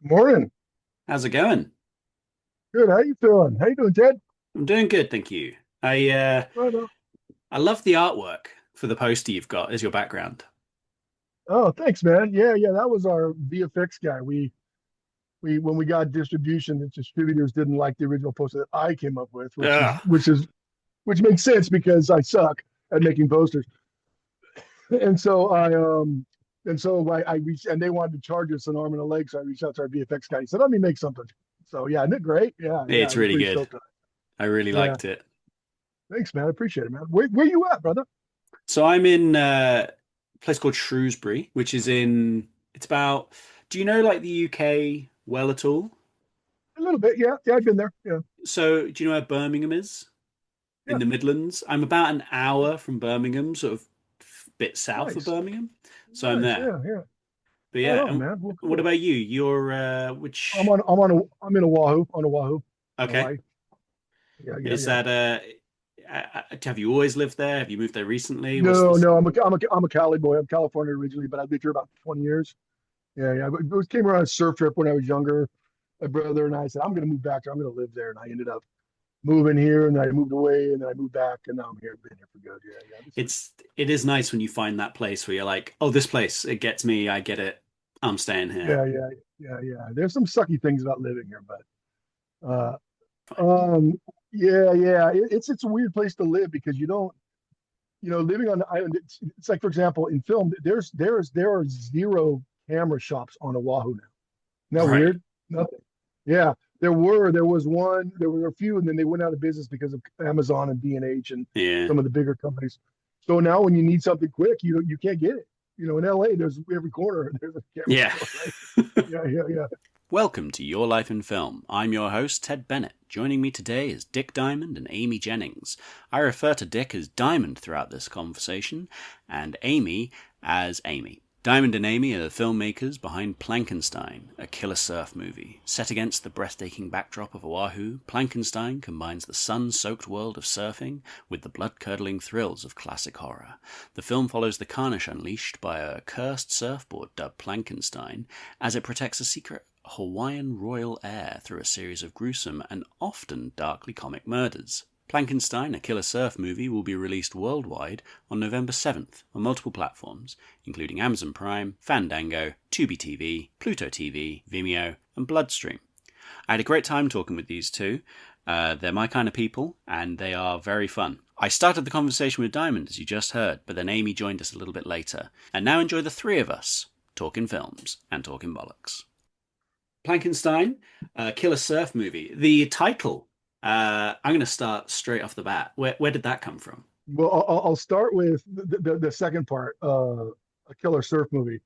Morning. How's it going? Good. How you feeling? How you doing, Ted? I'm doing good, thank you. Right on. I love the artwork for the poster you've got as your background. Oh, thanks, man. Yeah. That was our VFX guy. We when we got distribution, the distributors didn't like the original poster that I came up with, Ugh. which makes sense because I suck at making posters. And so I reached and they wanted to charge us an arm and a leg, so I reached out to our VFX guy. He said, "Let me make something." So yeah, isn't it great? Yeah. It's I was really pretty good. stoked on I really it. Yeah. liked it. Thanks, man. I appreciate it, man. Where you at, brother? So I'm in a place called Shrewsbury, which is it's about, do you know like the UK well at all? A little bit. Yeah. I've been there. Yeah. So do you know where Birmingham is? In Yeah. the Midlands. I'm about an hour from Birmingham, sort of bit south of Nice. Birmingham. So I'm Nice. there. Yeah. But Right yeah, on, and man. Well, what cool. about you? You're I'm which on. I'm on. I'm in Oahu. On Oahu, in okay. Hawaii. Is Yeah. that have you always lived there? Have you moved there recently? What's No, this? no. I'm a Cali boy. I'm California originally, but I've lived here about 20 years. Yeah. Came around a surf trip when I was younger. My brother and I said, I'm going to move back there. I'm going to live there, and I ended up moving here, and then I moved away, and then I moved back, and now I'm here. Been here for good. Yeah. It is nice when you find that place where you're like, oh, this place, it gets me, I get it. I'm staying here. Yeah. There's some sucky things about living here, but Fine. yeah. It's a weird place to live because you don't living on the island. It's like, for example, in film, there are zero camera shops on Oahu now. Isn't that Right. weird? Nothing. Yeah, there were a few, and then they went out of business because of Amazon and B&H and Yeah. some of the bigger companies. So now, when you need something quick, you can't get it. In LA, there's every corner there's a camera Yeah. store, right? Yeah. Welcome to Your Life in Film. I'm your host, Ted Bennett. Joining me today is Diq Diamond and Amy Jennings. I refer to Dick as Diamond throughout this conversation, and Amy as Amy. Diamond and Amy are the filmmakers behind Plankenstein, a killer surf movie. Set against the breathtaking backdrop of Oahu, Plankenstein combines the sun-soaked world of surfing with the blood-curdling thrills of classic horror. The film follows the carnage unleashed by a cursed surfboard dubbed Plankenstein as it protects a secret Hawaiian royal heir through a series of gruesome and often darkly comic murders. Plankenstein, a killer surf movie, will be released worldwide on November 7th on multiple platforms, including Amazon Prime, Fandango, Tubi TV, Pluto TV, Vimeo, and Bloodstream. I had a great time talking with these two. They're my kind of people, and they are very fun. I started the conversation with Diamond, as you just heard, but then Amy joined us a little bit later. And now enjoy the three of us talking films and talking bollocks. Plankenstein, killer surf movie. The title, I'm going to start straight off the bat. Where did that come from? Well, I'll start with the second part, a killer surf movie.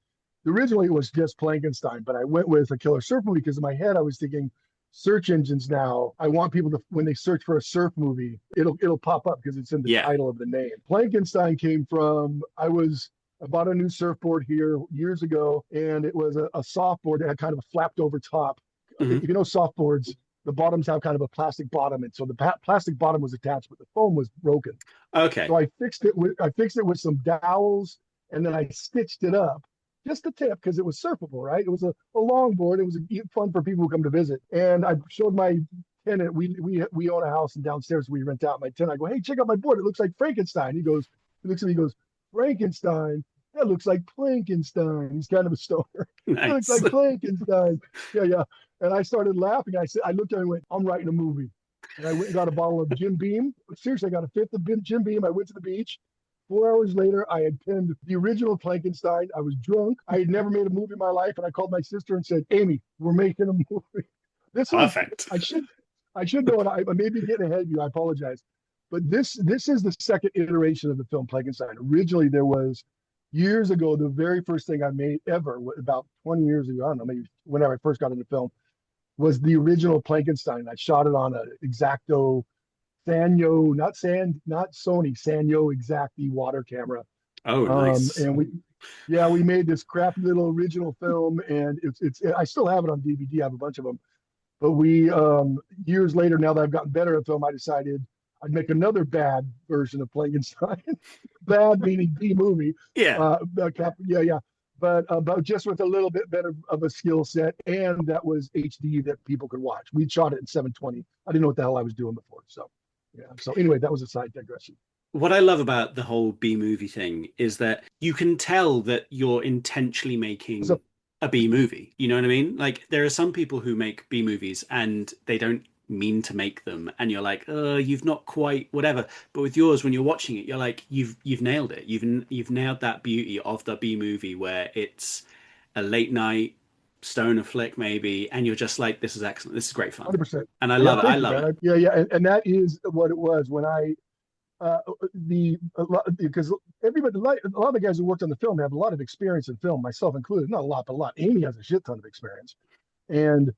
Originally, it was just Plankenstein, but I went with a killer surf movie because in my head I was thinking search engines now. I want people to, when they search for a surf movie, it'll pop up because it's in the Yeah. title of the name. Plankenstein came from I bought a new surfboard here years ago, and it was a softboard that had kind of a flapped over top. Hmm. If you know softboards, the bottoms have kind of a plastic bottom, and so the plastic bottom was attached, but the foam was broken. Okay. So I fixed it with some dowels, and then I stitched it up just a tip because it was surfable, right? It was a long board. It was fun for people who come to visit. And I showed my tenant. We own a house, and downstairs we rent out. My tenant, I go, hey, check out my board. It looks like Frankenstein. He looks at me, he goes, Frankenstein. That looks like Plankenstein. He's kind of a stoner. It looks Nice. like Plankenstein. Yeah. And I started laughing. I looked at him and went, I'm writing a movie. And I went and got a bottle of Jim Beam. Seriously, I got a fifth of Jim Beam. I went to the beach. 4 hours later, I had penned the original Plankenstein. I was drunk. I had never made a movie in my life, and I called my sister and said, "Amy, we're making a movie." This was Perfect. I should know it. I may be getting ahead of you. I apologize, but this is the second iteration of the film Plankenstein. Originally, there was years ago the very first thing I made ever, about 20 years ago. I don't know, maybe whenever I first got into film, was the original Plankenstein. I shot it on an Exacto Sanyo, not Sony, Sanyo Exacti water camera. Oh, nice. And we made this crappy little original film, and I still have it on DVD. I have a bunch of them. But we years later, now that I've gotten better at film, I decided I'd make another bad version of Plankenstein. Bad meaning B movie. Yeah. Yeah. but just with a little bit better of a skill set, and that was HD that people could watch. We shot it in 720. I didn't know what the hell I was doing before. So yeah. So anyway, that was a side digression. What I love about the whole B movie thing is that you can tell that you're intentionally making So a B movie. You know what I mean? Like there are some people who make B movies and they don't mean to make them, and you're like, you've not quite whatever. But with yours, when you're watching it, you're like, you've nailed it. You've nailed that beauty of the B movie where it's a late night stoner flick maybe, and you're just like, this is excellent. This is great fun, 100%. and I Yeah, love it. I thank you, love it. man. Yeah, yeah, and that is what it was when I the a lot, because everybody, a lot of the guys who worked on the film have a lot of experience in film, myself included. Not a lot, but a lot. Amy has a shit ton of experience, and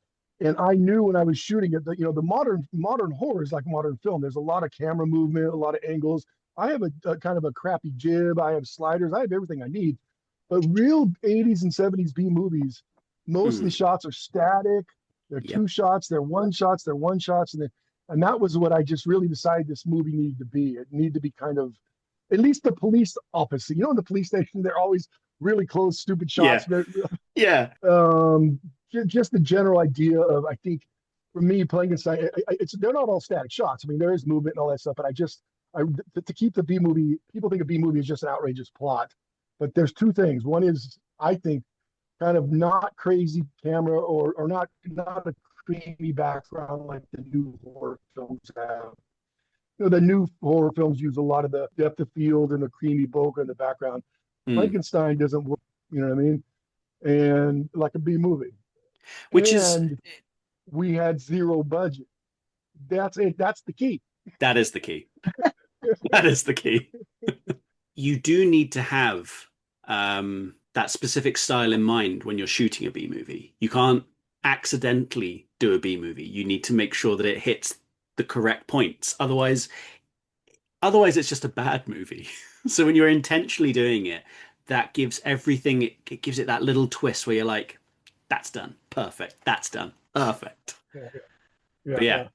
I knew when I was shooting it that the modern horror is like modern film. There's a lot of camera movement, a lot of angles. I have a kind of a crappy jib. I have sliders. I have everything I need. But real 80s and 70s B movies, most of the Mm, shots are static. They're yep. two shots. They're one shots. They're one shots, and that was what I just really decided this movie needed to be. It needed to be kind of, at least the police office. In the police station, they're always really close, stupid shots. Yeah. Yeah. Um, just the general idea of, I think, for me, Plankenstein, they're not all static shots. I mean, there is movement and all that stuff, but to keep the B movie, people think a B movie is just an outrageous plot, but there's two things. One is, I think, kind of not crazy camera or not a creamy background like the new horror films have. The new horror films use a lot of the depth of field and the creamy bokeh in the background. Mm. Frankenstein doesn't work, you know what I mean? And like a B movie. Which is And we had zero budget. That's it. That's the key. that is the key. That is the key. You do need to have that specific style in mind when you're shooting a B movie. You can't accidentally do a B movie. You need to make sure that it hits the correct points. Otherwise it's just a bad movie. So when you're intentionally doing it, that gives everything it gives it that little twist where you're like, that's done. Perfect. That's done. Perfect. Yeah, But yeah, yeah.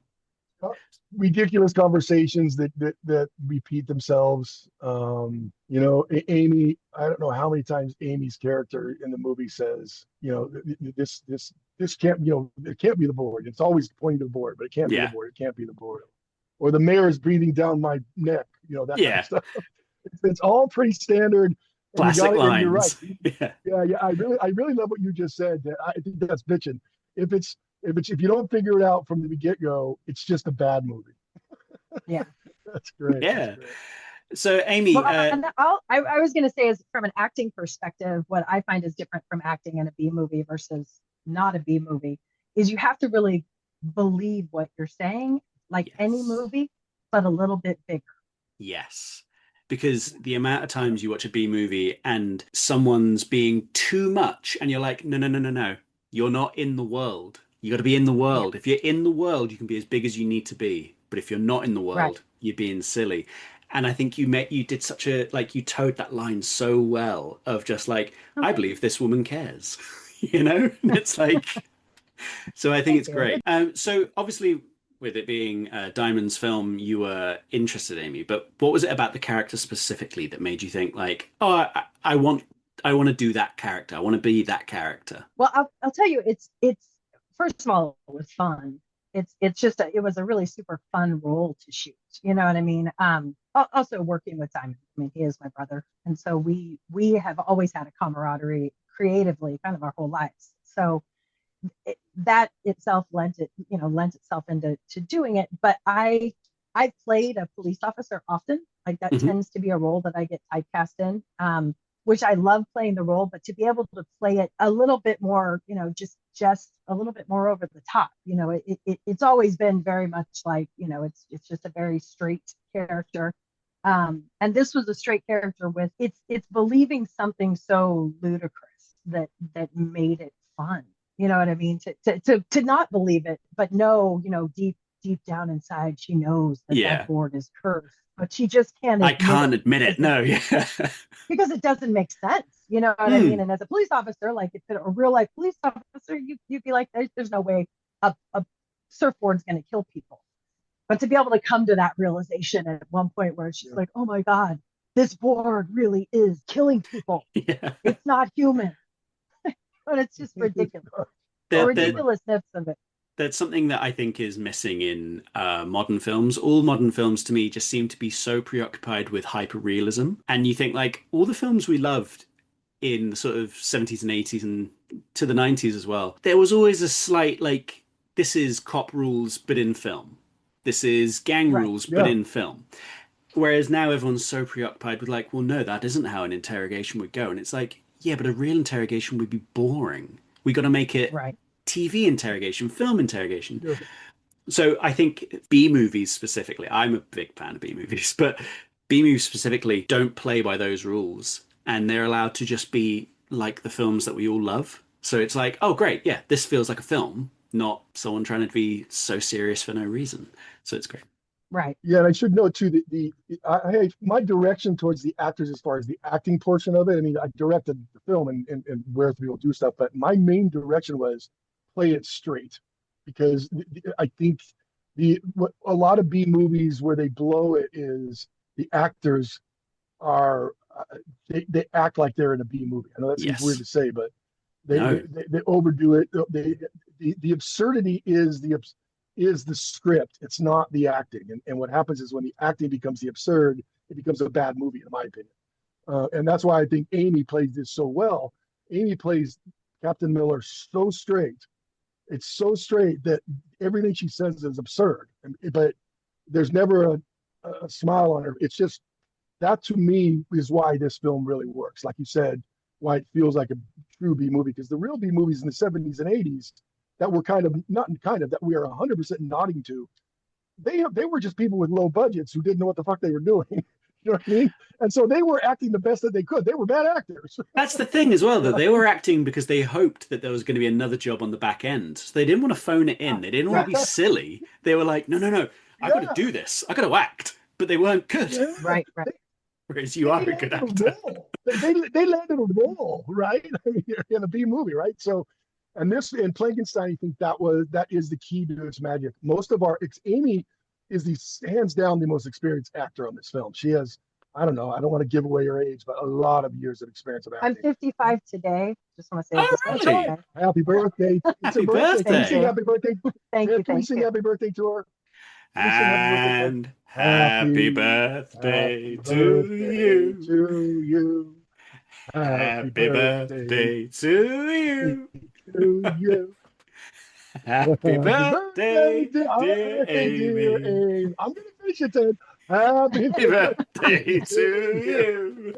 yeah. Ridiculous conversations that repeat themselves. Amy, I don't know how many times Amy's character in the movie says, this can't, it can't be the board. It's always pointing to the board, but it can't be the Yeah. board. It can't be the board. Or the mayor is breathing down my neck, that kind of Yeah. stuff. It's all pretty standard, and you got Classic it, and you're right. lines. Yeah. Yeah, yeah. I really love what you just said. I think that's bitching. If you don't figure it out from the get go, it's just a bad movie. Yeah. That's great. That's Yeah. great. So Amy, Well, and I was going to say is from an acting perspective, what I find is different from acting in a B movie versus not a B movie is you have to really believe what you're saying, like any yes. movie, but a little bit bigger. Yes. Because the amount of times you watch a B movie and someone's being too much and you're like, no, no, no, no, no. You're not in the world. You got to be in the Yeah. world. If you're in the world, you can be as big as you need to be. But if you're not in the Right. world, you're being silly. And I think you did such a like you towed that line so well of just like, I Okay. believe this woman cares. You know? And it's like so I think Thank it's you. great. So obviously, with it being Diamond's film, you were interested, Amy. But what was it about the character specifically that made you think like, oh, I want to do that character. I want to be that character. Well, I'll tell you, it's first of all, it was fun. It's just it was a really super fun role to shoot. You know what I mean? Also working with Diamond. I mean, he is my brother, and so we have always had a camaraderie creatively, kind of our whole lives. So that itself lent itself into doing it. But I played a police officer often. Like that Hmm. tends to be a role that I get typecast in. Which I love playing the role, but to be able to play it a little bit more, just a little bit more over the top. It's always been very much like, it's just a very straight character. And this was a straight character with it's believing something so ludicrous that made it fun. You know what I mean? To not believe it, but know, deep down inside, she knows that Yeah, board is cursed, but she just can't I admit can't it admit it. No, yeah. because it doesn't make sense. You know what I mean? Mm, And as a police officer, like if a real life police officer, you'd be like, there's no way a surfboard's going to kill people. But to be able to come to that realization at one point where it's just like, oh my God, this war really is killing people. Yeah. It's not human. But it's just ridiculous. The ridiculousness of it. That's something that I think is missing in modern films. All modern films to me just seem to be so preoccupied with hyper-realism. And you think like all the films we loved in the sort of 70s and 80s and to the 90s as well, there was always a slight like, this is cop rules but in film. This is gang rules but in film. Whereas now everyone's so preoccupied with like, well, no, that isn't how an interrogation would go. And it's like, yeah, but a real interrogation would be boring. We got to make it TV interrogation, film interrogation. Yeah. So I think B movies specifically, I'm a big fan of B movies, but B movies specifically don't play by those rules, and they're allowed to just be like the films that we all love. So it's like, oh great, yeah, this feels like a film, not someone trying to be so serious for no reason. So it's great. Right. Yeah, and I should note too that my direction towards the actors as far as the acting portion of it. I mean, I directed the film and where people do stuff, but my main direction was play it straight, because I think a lot of B movies where they blow it is the actors are they act like they're in a B movie. I know that seems weird to say, but they overdo it. The absurdity is the script. It's not the acting. And what happens is when the acting becomes the absurd, it becomes a bad movie, in my opinion. And that's why I think Amy plays this so well. Amy plays Captain Miller so straight. It's so straight that everything she says is absurd. But there's never a smile on her. It's just, that to me is why this film really works. Like you said, why it feels like a true B movie. Because the real B movies in the 70s and 80s that were that we are 100% nodding to, they were just people with low budgets who didn't know what the fuck they were doing. You know what I mean? And so they were acting the best that they could. They were bad actors. That's the thing as well, though. They were acting because they hoped that there was going to be another job on the back end. So they didn't want to phone it in. They didn't want to be silly. They were like, no, I got to do this. I got to act. But they weren't good. Yeah. Right. Whereas you are a good actor. They landed a role, right? I mean, in a B movie, right? So, and Plankenstein, I think that is the key to its magic. Amy is hands down the most experienced actor on this film. She has, I don't want to give away her age, but a lot of years of experience of acting. I'm 55 today. Just want to say really? Happy birthday. Happy birthday. Can you sing happy birthday? Thank you. Can you sing happy birthday to her? And happy birthday to you. Happy birthday to you. Happy birthday, dear Amy. I'm going to finish it then. Happy birthday to you.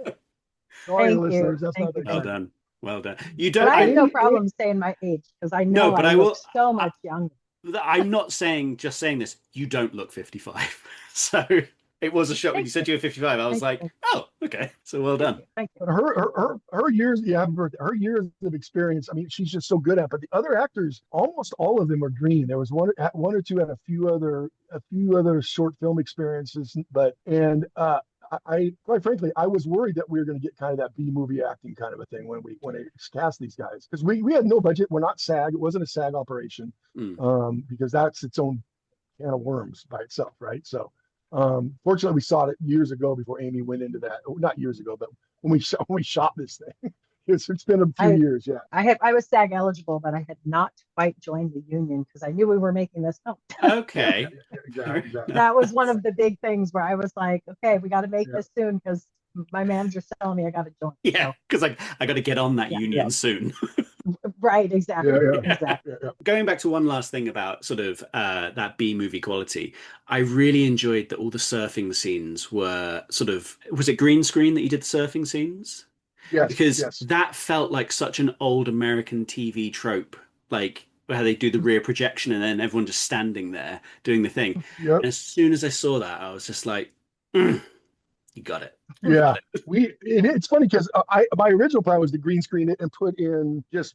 Sorry, listeners. That's not Well done. But I have no problem saying my age, because I know I look so much younger. I'm not saying this. You don't look 55. So it was a shock when you said you were 55. I was like, oh, okay. So well done. Thank you. But her years, her years of experience, I mean, she's just so good at it. But the other actors, almost all of them are green. There was one or two had a few other short film experiences, I quite frankly, I was worried that we were going to get kind of that B movie acting kind of a thing when they cast these guys, because we had no budget. We're not SAG. It wasn't a SAG operation, because that's its own can of worms by itself, right? So, fortunately, we saw it years ago before Amy went into that. Not years ago, but when we shot this thing. It's been a few years, yeah. I was SAG eligible, but I had not quite joined the union because I knew we were making this film. Okay. Exactly. That was one of the big things where I was like, okay, we got to make this soon because my manager's telling me I got to join. Yeah, because I got to get on that union soon. Right, exactly. Exactly. Going back to one last thing about sort of that B movie quality, I really enjoyed that all the surfing scenes were sort of, was it green screen that you did the surfing scenes? Yes, because that felt like such an old American TV trope, like how they do the rear projection and then everyone just standing there doing the thing. Yep. And as soon as I saw that, I was just like, you got it. Yeah, it's funny because my original plan was to green screen it and put in just,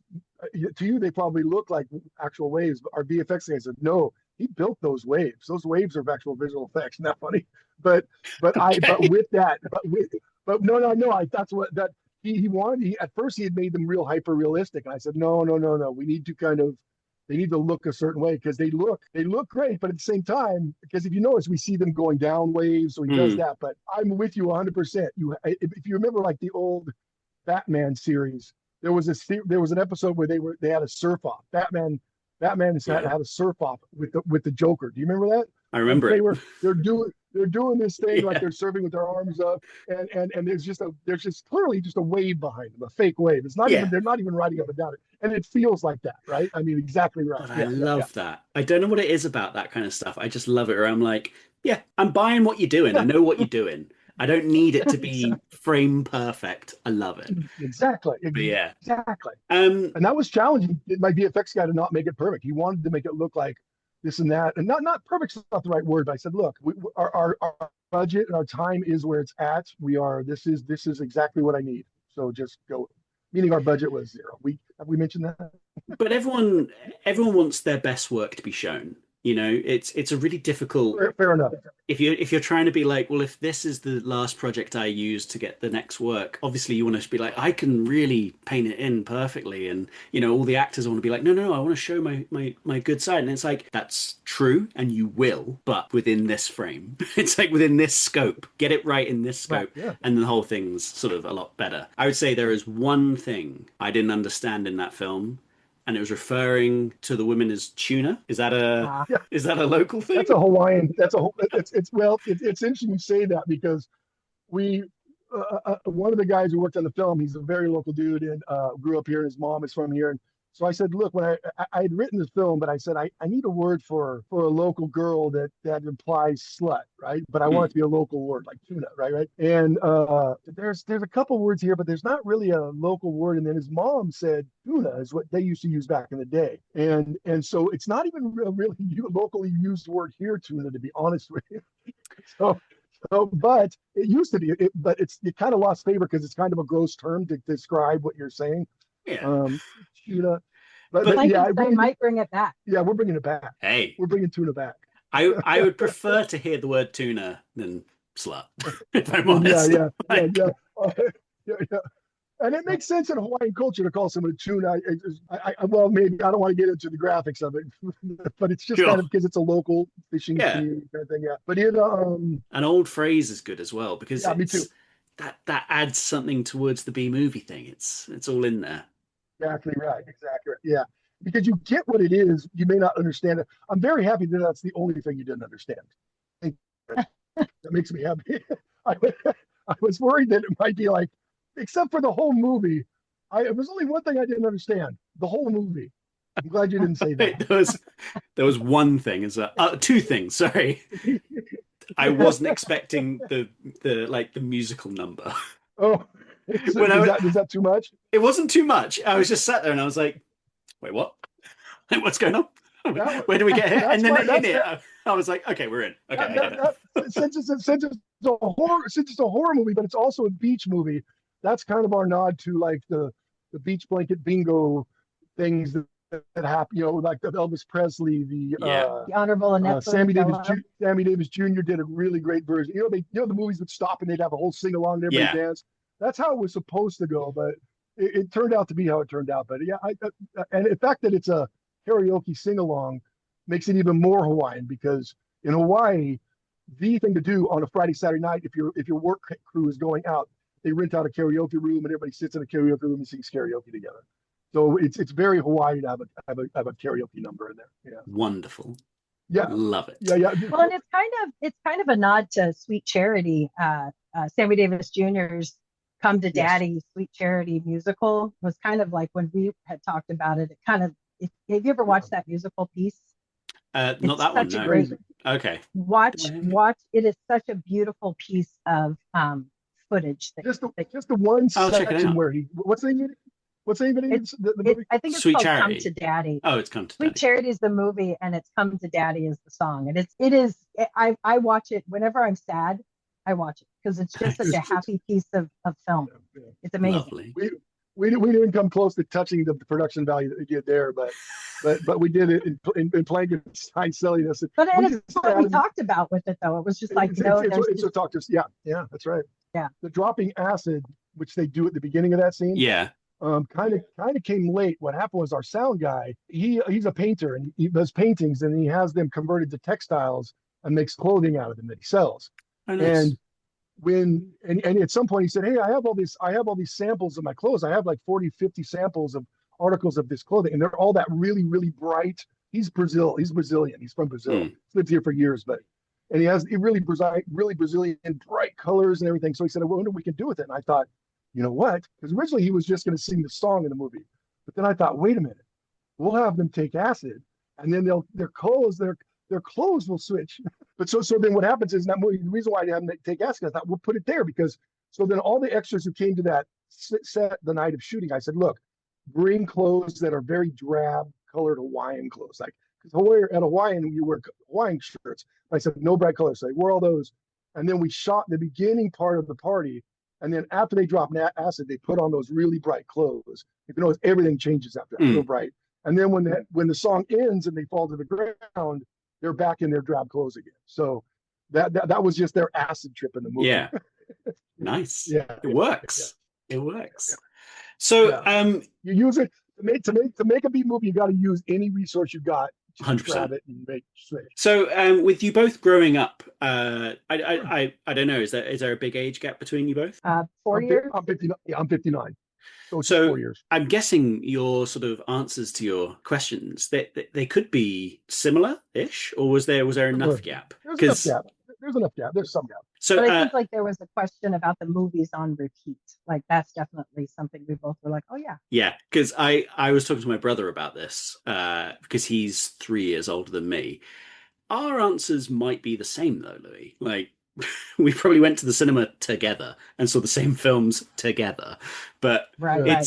to you they probably look like actual waves, but our VFX guy said no, he built those waves. Those waves are actual visual effects. Isn't that funny? But that's what that. He wanted, at first he had made them real hyper realistic, and I said no, we need to kind of they need to look a certain way because they look great, but at the same time, because if you notice, we see them going down waves, so he does that. But I'm with you 100%. If you remember like the old Batman series, there was an episode where they had a surf off. Batman had a surf off with the Joker. Do you remember that? I remember it. They're doing this thing like they're surfing with their arms up, and there's just clearly just a wave behind them, a fake wave. It's not even they're not even riding up and down it, and it feels like that, right? I mean, exactly right. I love that. I don't know what it is about that kind of stuff. I just love it. Where I'm like, yeah, I'm buying what you're doing. I know what you're doing. I don't need it to be frame perfect. I love it. Exactly. Yeah. Exactly. And that was challenging. My VFX guy to not make it perfect. He wanted to make it look like this and that, and not perfect's not the right word. But I said, look, our budget and our time is where it's at. This is exactly what I need. So just go. Meaning our budget was zero. Have we mentioned that? But everyone wants their best work to be shown. You know, it's a really difficult. Fair enough. If you're trying to be like, well, if this is the last project I use to get the next work, obviously you want to be like, I can really paint it in perfectly, and you know, all the actors want to be like, no, I want to show my good side, and it's like that's true, and you will, but within this frame, it's like within this scope, get it right in this scope, and the whole thing's sort of a lot better. I would say there is one thing I didn't understand in that film. And it was referring to the women as tuna. Is that a local thing? That's a Hawaiian. It's interesting you say that because we one of the guys who worked on the film, he's a very local dude and grew up here, and his mom is from here. And so I said, look, when I had written this film, but I said I need a word for a local girl that implies slut, right? But I want it to be a local word like tuna, right? And there's a couple words here, but there's not really a local word. And then his mom said tuna is what they used to use back in the day, and so it's not even really locally used word here, tuna, to be honest with you. So, but it used to be, but it kind of lost favor because it's kind of a gross term to describe what you're saying. Yeah. Tuna. But might bring it back. Yeah, we're bringing it back. Hey, we're bringing tuna back. I would prefer to hear the word tuna than slut, if I'm honest. Yeah. And it makes sense in Hawaiian culture to call someone a tuna. Well, maybe I don't want to get into the graphics of it, but it's just kind of because it's a local fishing community kind of thing. Yeah, but an old phrase is good as well because me too. That adds something towards the B movie thing. It's all in there. Exactly right. Yeah, because you get what it is. You may not understand it. I'm very happy that that's the only thing you didn't understand. That makes me happy. I was worried that it might be like, except for the whole movie, it was only one thing I didn't understand. The whole movie. I'm glad you didn't say that. there was one thing. Two things. Sorry, I wasn't expecting the musical number. Oh. Is that too much? It wasn't too much. I was just sat there and I was like, wait, what? What's going on? Where do we get here? And then in it, I was like, okay, we're in. Okay. Since it's a horror movie, but it's also a beach movie, that's kind of our nod to like the beach blanket bingo things that happen, like the Elvis Presley, the Honorable Annette Sammy Davis Jr. did a really great version. The movies would stop and they'd have a whole sing along and everybody dance. That's how it was supposed to go, but it turned out to be how it turned out. But and the fact that it's a karaoke sing along makes it even more Hawaiian, because in Hawaii, the thing to do on a Friday, Saturday night, if your work crew is going out, they rent out a karaoke room and everybody sits in a karaoke room and sings karaoke together. So it's very Hawaiian to have a karaoke number in there. Yeah. Wonderful. Yeah. Love it. Yeah. Well, and it's kind of a nod to Sweet Charity. Sammy Davis Jr.'s Come to Daddy, Sweet Charity musical was kind of like, when we had talked about it, have you ever watched that musical piece? Not that one, no. Great, okay. Watch. It is such a beautiful piece of footage. Just the one section where what's the name of the movie? I think it's Sweet called Charity. Come to Daddy. Oh, it's Come to Sweet Daddy. Charity is the movie, and it's Come to Daddy is the song. And it is. I watch it whenever I'm sad. I watch it because it's just such a happy piece of film. It's amazing. Lovely. We didn't come close to touching the production value that we did there, but we did it in Plankenstein silliness. But it's what we talked about with it, though. It was just like, it's what talked to us. Yeah, that's right. Yeah. The dropping acid, which they do at the beginning of that scene. Yeah. Kind of came late. What happened was our sound guy, he's a painter and he does paintings and he has them converted to textiles and makes clothing out of them that he sells. Oh, nice. And and at some point he said, hey, I have all these samples of my clothes. I have like 40, 50 samples of articles of this clothing, and they're all that really, really bright. He's Brazilian. He's from Brazil. He's lived here for years, but and he has really Brazilian bright colors and everything. So he said, I wonder what we can do with it. And I thought, you know what? Because originally he was just going to sing the song in the movie, but then I thought, wait a minute, we'll have them take acid, and then their clothes will switch. But so then what happens is in that movie, the reason why I didn't take acid, I thought we'll put it there because so then all the extras who came to that set the night of shooting, I said, look, bring clothes that are very drab colored Hawaiian clothes, like because at Hawaiian you wear Hawaiian shirts. I said no bright colors, so they wore all those, and then we shot the beginning part of the party, and then after they drop acid, they put on those really bright clothes. You can notice everything changes after that, real bright. And then when the song ends and they fall to the ground, they're back in their drab clothes again. So that was just their acid trip in the movie. Yeah, nice. Yeah, it works. Yeah. It works. Yeah. So you use it to make a B movie. You got to use any resource you got. 100%. Grab it and make switch. So with you both growing up, I don't know. Is there a big age gap between you both? 4 years. I'm 59. Yeah, I'm 59. So 4 years. I'm guessing your sort of answers to your questions they could be similar-ish, or was there enough gap? There's enough gap. There's some gap. So but I think like there was a question about the movies on repeat. Like that's definitely something we both were like, oh yeah. Yeah, because I was talking to my brother about this because he's 3 years older than me. Our answers might be the same though, Louis. Like we probably went to the cinema together and saw the same films together, but right.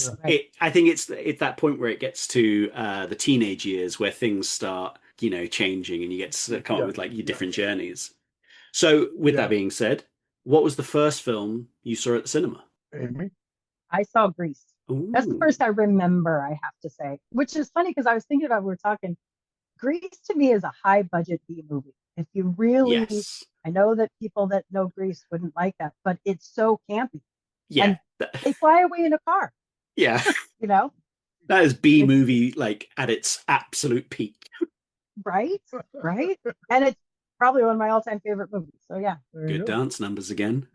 I think it's that point where it gets to the teenage years where things start changing and you get to come up with like your different journeys. So with that being said, what was the first film you saw at the cinema? Amy? I saw Grease. Ooh. That's the first I remember, I have to say, which is funny because I was thinking about, we were talking, Grease to me is a high budget B movie. If you really, I know that people that know Grease wouldn't like that, but it's so campy. Yeah. And they fly away in a car. Yeah. That is B movie like at its absolute peak. Right. And it's probably one of my all-time favorite movies. So yeah. Good dance numbers again.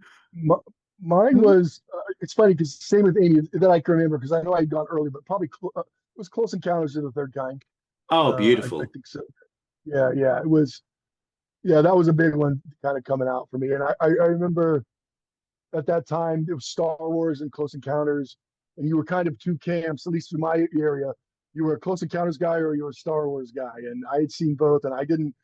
Mine was, it's funny because same with Amy that I can remember because I know I'd gone early, but probably it was Close Encounters of the Third Kind. Oh, beautiful. I think so. Yeah, it was. Yeah, that was a big one kind of coming out for me. And I remember at that time it was Star Wars and Close Encounters, and you were kind of two camps, at least in my area. You were a Close Encounters guy or you were a Star Wars guy. And I had seen both, and I didn't,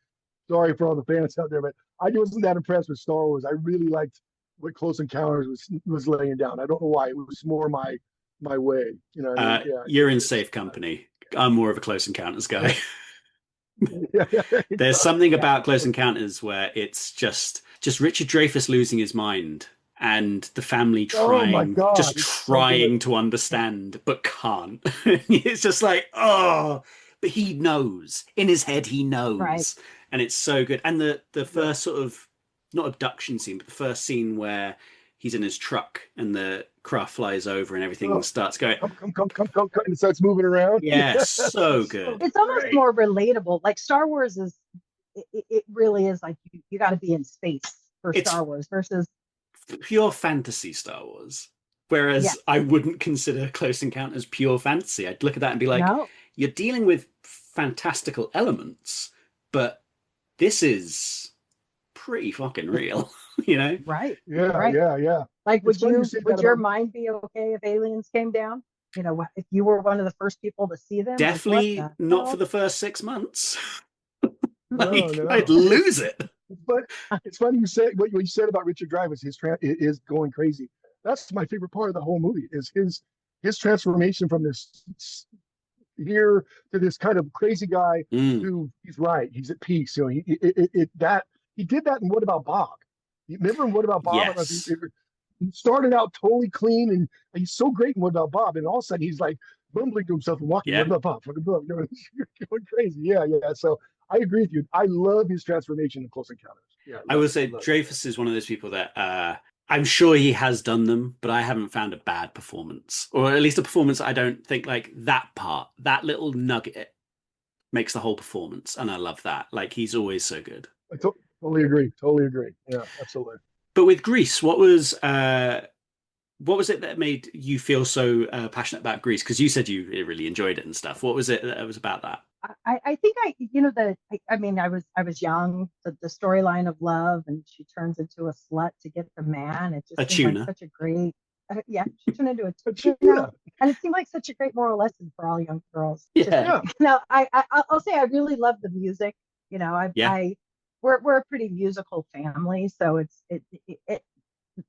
sorry for all the fans out there, but I wasn't that impressed with Star Wars. I really liked what Close Encounters was laying down. I don't know why. It was more my way. You're in safe company. I'm more of a Close Encounters guy. There's something about Close Encounters where it's just Richard Dreyfuss losing his mind and the family trying to understand but can't. It's just like, but he knows. In his head he knows. Right. And it's so good. And the first sort of, not abduction scene, but the first scene where he's in his truck and the craft flies over and everything starts going. Come, and it starts moving around. Yeah, so good. It's almost more relatable. Like Star Wars is, it really is like you got to be in space for Star Wars versus pure fantasy Star Wars. Whereas I wouldn't consider Close Encounters pure fantasy. I'd look at that and be like, you're dealing with fantastical elements, but this is pretty fucking real, Right. Yeah. Like, would your mind be okay if aliens came down? If you were one of the first people to see them? Definitely not for the first 6 months. No. I'd lose it. But it's funny you say what you said about Richard Dreyfuss. Is going crazy. That's my favorite part of the whole movie. Is his transformation from this here to this kind of crazy guy who he's right. He's at peace. He did that in What About Bob? You remember in What About Bob? Yes. He started out totally clean, and he's so great in What About Bob, and all of a sudden he's like bumbling to himself and walking. What about Bob? Fucking Bob, you're going crazy. Yeah. So I agree with you. I love his transformation in Close Encounters. Yeah, I would say Dreyfuss is one of those people that I'm sure he has done them, but I haven't found a bad performance, or at least a performance I don't think like that part, that little nugget makes the whole performance, and I love that. Like he's always so good. I totally agree. Totally agree. Yeah, absolutely. But with Grease, what was it that made you feel so passionate about Grease? Because you said you really enjoyed it and stuff. What was it that was about that? I think I mean I was young. The storyline of love, and she turns into a slut to get the man. It A just seemed like tuna. such a great yeah. She turned into a But tuna, and it seemed like such a great moral lesson for all young girls. Just Yeah. now, I'll say I really love the music. You know, Yeah. We're a pretty musical family, so it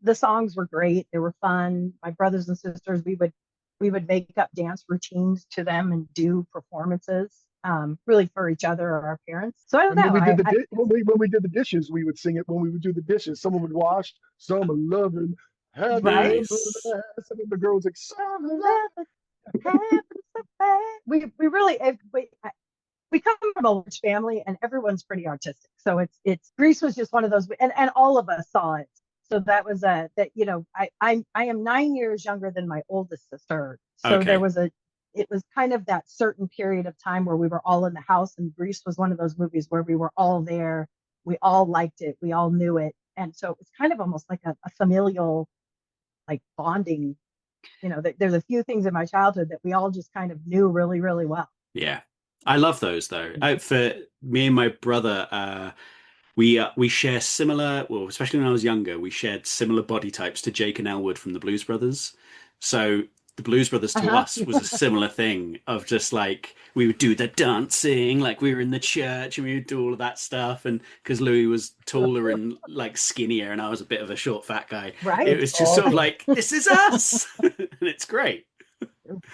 the songs were great. They were fun. My brothers and sisters, we would make up dance routines to them and do performances, really for each other or our parents. So I don't and when know. we did the when we did the dishes, we would sing it when we would do the dishes. Someone would wash, some loving, have Nice. and then the girls like, some we really we come from a large family and everyone's pretty artistic. So it's Greece was just one of those, and all of us saw it. So that was that I am 9 years younger than my oldest sister. So there Okay. was it was kind of that certain period of time where we were all in the house, and Grease was one of those movies where we were all there, we all liked it, we all knew it, and so it was kind of almost like a familial like bonding. There's a few things in my childhood that we all just kind of knew really really well. Yeah. I love those though. For me and my brother, we share similar, well, especially when I was younger, we shared similar body types to Jake and Elwood from the Blues Brothers. So the Blues Brothers to Uh-huh. us was a similar thing of just like we would do the dancing, like we were in the church and we would do all of that stuff. And because Louis was taller and like skinnier, and I was a bit of a short, fat guy, it Right. was just sort of awesome. like this is us, and it's great.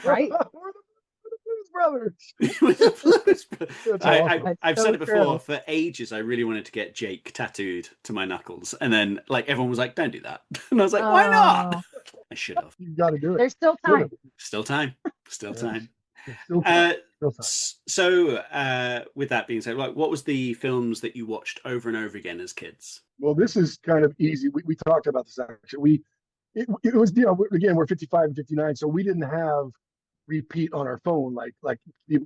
Right. We're the Blues Brothers. With the Blues That's awesome. I've That's said so it before. true. For ages, I really wanted to get Jake tattooed to my knuckles, and then like everyone was like, "Don't do that," and I was like, "Why not?" Oh, I should have. You got to do it. there's still Do it. time. Still time. Still Yes. time. It's still time. Uh, Still time. with that being said, like, what was the films that you watched over and over again as kids? Well, this is kind of easy. We talked about this actually. It was again we're 55 and 59, so we didn't have repeat on our phone like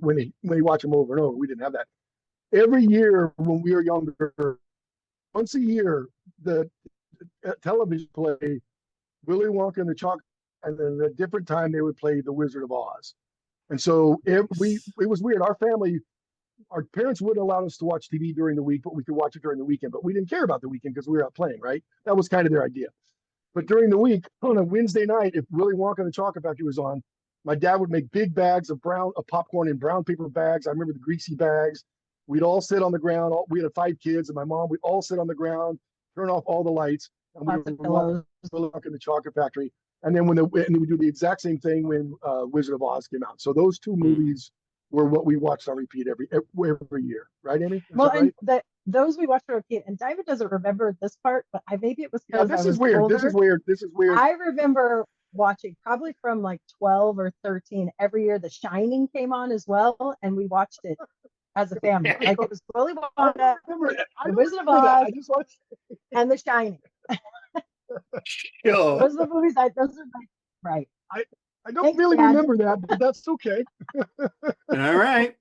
when you watch them over and over. We didn't have that. Every year when we were younger, once a year, the television play Willy Wonka and the Chocolate, and then at a different time they would play The Wizard of Oz. And so it was weird. Our parents wouldn't allow us to watch TV during the week, but we could watch it during the weekend. But we didn't care about the weekend because we were out playing, right? That was kind of their idea. But during the week, on a Wednesday night, if Willy Wonka and the Chocolate Factory was on, my dad would make big bags of popcorn in brown paper bags. I remember the greasy bags. We'd all sit on the ground. We had 5 kids, and my mom. We'd all sit on the ground, turn off all the lights, and we Lots would of watch pillows. Willy Wonka and the Chocolate Factory. And then we do the exact same thing when Wizard of Oz came out. So those two Mm. movies were what we watched on repeat every year, right, Amy? Is Well, that and right? those we watched for a kid, and David doesn't remember this part, but maybe it was Yeah, because I this is was weird. This is older. weird. This is weird. I remember watching probably from like 12 or 13 every year. The Shining came on as well, and we watched it as a family. Like it was Willy I Wonka, remember. I The don't Wizard of remember that. Oz, I just watched. and The Shining. Sure. Those are the movies. Those are my right. I I don't Thanks, really Dad. remember that, but that's okay. All right.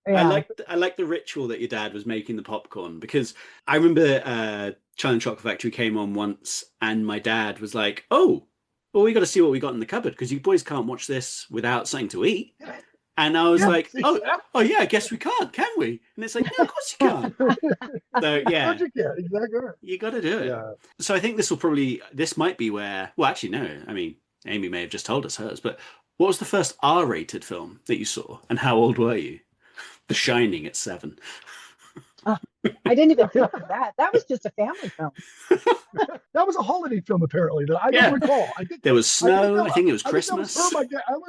Yeah. I like the ritual that your dad was making the popcorn, because I remember Charlie and Chocolate Factory came on once, and my dad was like, "Oh, well, we got to see what we got in the cupboard because you boys can't watch this without something to eat." And I was Yes, like, "Oh, exactly. yeah, I guess we can't, can we?" And it's like, "No, of course you can't." So yeah, Logic, yeah, exactly right. you got to do it. Yeah. So I think this might be where. Well, actually, no. I mean, Amy may have just told us hers, but what was the first R-rated film that you saw, and how old were you? The Shining at 7. I didn't even think of that. That was just a family film. That was a holiday film, apparently, that I Yeah. don't recall. I think There was snow. I think it was I think that was Christmas. her, my dad. That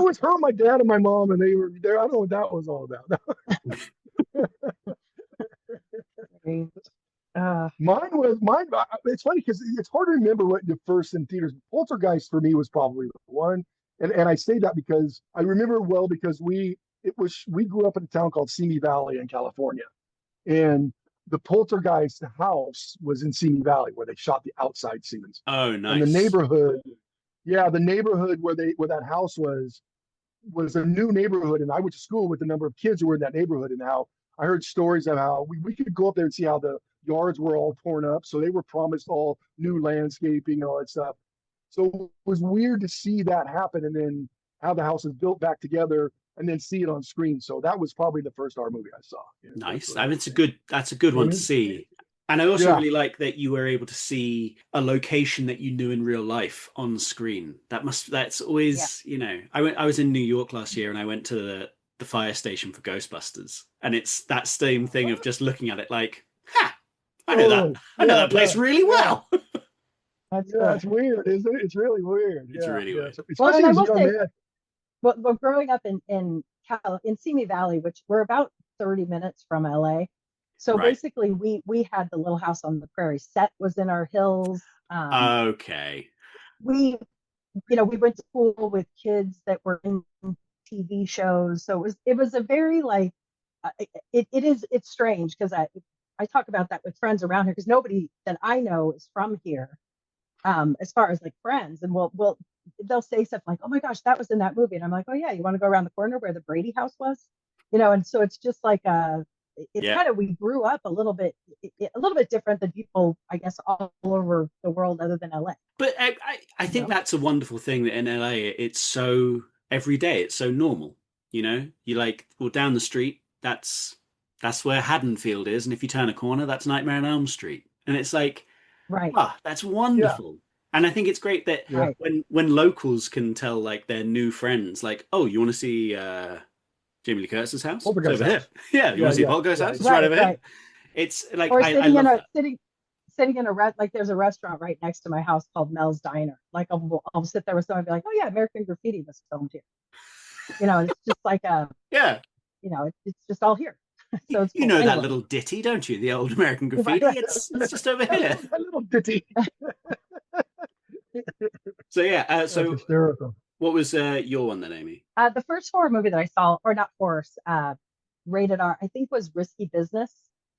was her, my dad, and my mom, and they were there. I don't know what that was all about. Mine. It's funny because it's hard to remember what the first in theaters. Poltergeist for me was probably the one, and I say that because I remember it well because we grew up in a town called Simi Valley in California, and the poltergeist house was in Simi Valley where they shot the outside scenes. Oh, And the nice. neighborhood, yeah, the neighborhood where that house was a new neighborhood, and I went to school with the number of kids who were in that neighborhood, and how I heard stories of how we could go up there and see how the yards were all torn up. So they were promised all new landscaping and all that stuff. So it was weird to see that happen, and then how the house is built back together, and then see it on screen. So that was probably the first horror movie I saw. Yeah, Nice. really I mean, cool. that's a good You know what one I to mean? see. And I also Yeah. really like that you were able to see a location that you knew in real life on screen. That's Yeah. always, I was in New York last year and I went to the fire station for Ghostbusters. And it's that same thing of just looking at it like, ha, Oh, I know yeah, that place yeah, really yeah. well. That's Yeah, cool. it's weird, isn't it? It's really weird. It's Yeah, really yeah. weird. So, Well, and especially I as a will young say, man. well, growing up in Simi Valley, which we're about 30 minutes from LA. So Right. basically, we had the Little House on the Prairie. Set was in our hills. Okay. We we went to school with kids that were in TV shows. So it was a very like it's strange because I talk about that with friends around here because nobody that I know is from here. As far as like friends, and they'll say stuff like, "Oh my gosh, that was in that movie," and I'm like, "Oh yeah, you want to go around the corner where the Brady house was?" And so it's just like it's Yeah. kind of we grew up a little bit different than people, I guess, all over the world other than LA. But I You think know, that's a wonderful thing that in LA it's so every day, it's so normal. You like, well, down the street, that's where Haddonfield is, and if you turn a corner, that's Nightmare on Elm Street. And it's like, right, ah, that's Yeah, wonderful. And I think it's great that yeah. right, when locals can tell like their new friends, like, oh, you want to see Jamie Lee Curtis's house? It's Poltergeist over here. house. Yeah, you Yeah, want to see yeah, Poltergeist yeah, house? It's right right, over here. right. It's like Or I love that. sitting in like there's a restaurant right next to my house called Mel's Diner. Like I'll sit there with someone and be like, "Oh yeah, American Graffiti was filmed here." And it's just like Yeah. it's just all here. So it's You cool. know that Anyway, little ditty, don't you? The old American right, Graffiti. It's just over here. that little ditty. So yeah. That's So hysterical. what was your one then, Amy? the first horror movie that I saw, or not horror, rated R, I think was Risky Business.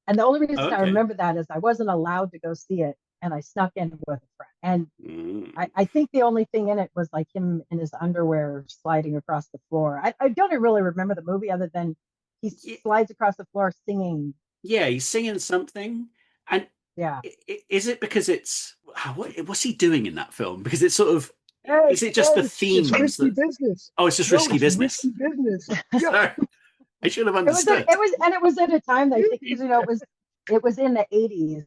And the only reason Oh, I okay. remember that is I wasn't allowed to go see it, and I snuck in with a friend. And Mm. I think the only thing in it was like him in his underwear sliding across the floor. I don't really remember the movie other than he Ye- slides across the floor singing. Yeah, he's singing something, and Yeah. is it because what's he doing in that film? Because it's sort of, Hey, is it just the hey, it's themes risky that? business. Oh, it's just No, risky it's business. risky business. Yeah. Sorry, I should have It was understood. at a time that I think it was in the 80s.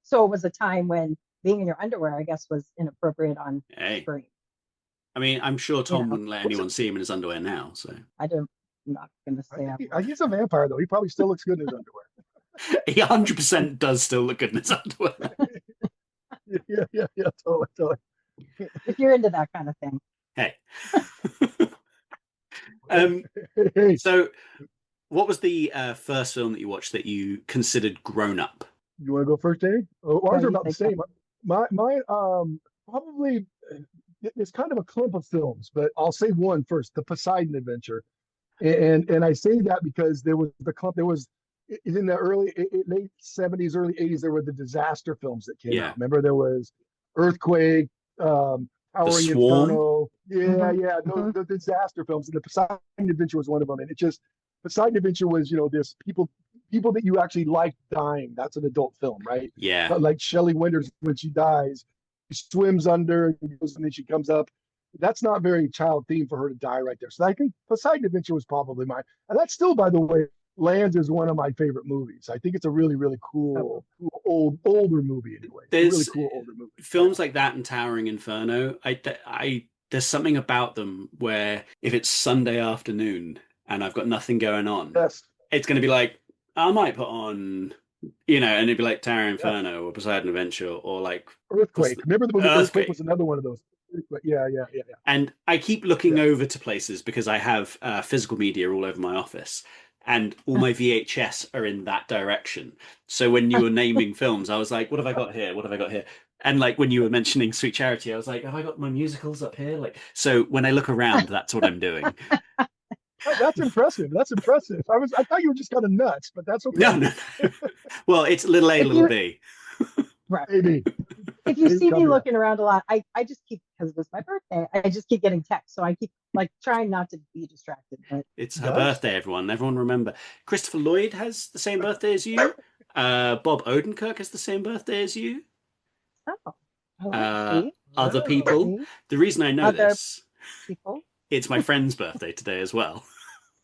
So it was a time when being in your underwear, I guess, was inappropriate on Hey, screen. I mean, I'm sure You Tom know, wouldn't let What's anyone see him in his underwear now. So I'm not gonna say that word. he's a vampire though. He probably still looks good in his underwear. he 100% does still look good in his underwear. Yeah, totally. If you're into that kind of thing. Hey. um. Hey, So, what was the first film that you watched that you considered grown up? you want to go first, Dave? Oh, Yeah, ours are you about the take that. same. My probably it's kind of a clump of films, but I'll say one first, The Poseidon Adventure, and I say that because there was the clump. There was in the late '70s, early '80s. There were the disaster films that came Yeah, out. Remember, there was Earthquake, The Towering Swarm. Inferno. Yeah, Mhm, yeah, mhm. the disaster films, and The Poseidon Adventure was one of them. And Poseidon Adventure was this people that you actually like dying. That's an adult film, right? Yeah, But like Shelley Winters when she dies, she swims under and then she comes up. That's not very child themed for her to die right there. So I think Poseidon Adventure was probably mine. And that still, by the way, lands as one of my favorite movies. I think it's a really, really Oh, cool, older movie anyway. It's a really there's cool older movie. films like that and Towering Inferno. I there's something about them where if it's Sunday afternoon and I've got nothing going on, Yes. it's going to be like I might put on, and it'd be like Towering Yeah. Inferno or Poseidon Adventure or like what's Earthquake. Remember the movie Earthquake Earthquake. was another one of those. Yeah. And I keep looking over to places because I have physical media all over my office, and all my VHS are in that direction. So when you were naming films, I was like, "What have I got here? What have I got here?" And like when you were mentioning Sweet Charity, I was like, "Have I got my musicals up here?" Like, so when I look around, that's what I'm doing. That's impressive. That's impressive. I thought you were just kind of nuts, but that's okay. No, no. Well, it's little A, If little you B. right. Maybe. If you see me Come looking around a lot, I just keep, because it was my birthday, I just keep getting texts. So I keep like trying not to be distracted. But It's her birthday, everyone. Everyone remember. Christopher Lloyd has the same birthday as you. Bob Odenkirk has the same birthday as you. oh, Other Oh. people. See? The reason I know Other this, people. it's my friend's birthday today as well.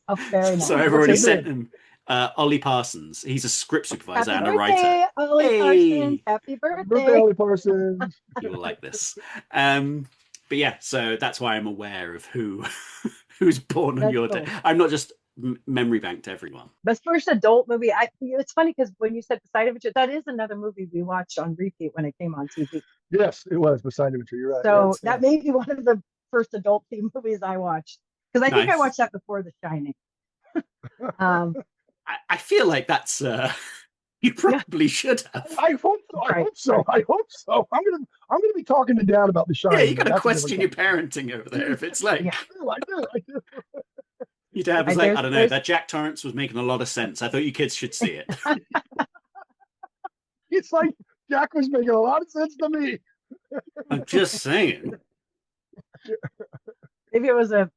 Oh, very nice. So I've What's already his sent name? him Ollie Parsons. He's a script supervisor Happy and a writer. birthday, Ollie Parsons. Hey, Happy Happy birthday, birthday. Ollie Parsons. you will like this. But yeah, so that's why I'm aware of who's born on That's your cool. day. I'm not just memory banked everyone. Best first adult movie. It's funny because when you said Beside Imagery, that is another movie we watched on repeat when it came on TV. Yes, it was Beside Imagery. You're right. So Yes, that yes. may be one of the first adult theme movies I watched, because I think I Nice. watched that before The Shining. I feel like that's you probably should have. I hope so. I hope so. I hope so. I'm gonna be talking to Dad about The Shining. Yeah, you got to That's a question your different parenting over there. If it's like Yeah. I do. your dad was I like, dare- I don't know, that Jack Torrance was making a lot of sense. I thought you kids should see it. It's like Jack was making a lot of sense to me. I'm just saying. Maybe it was a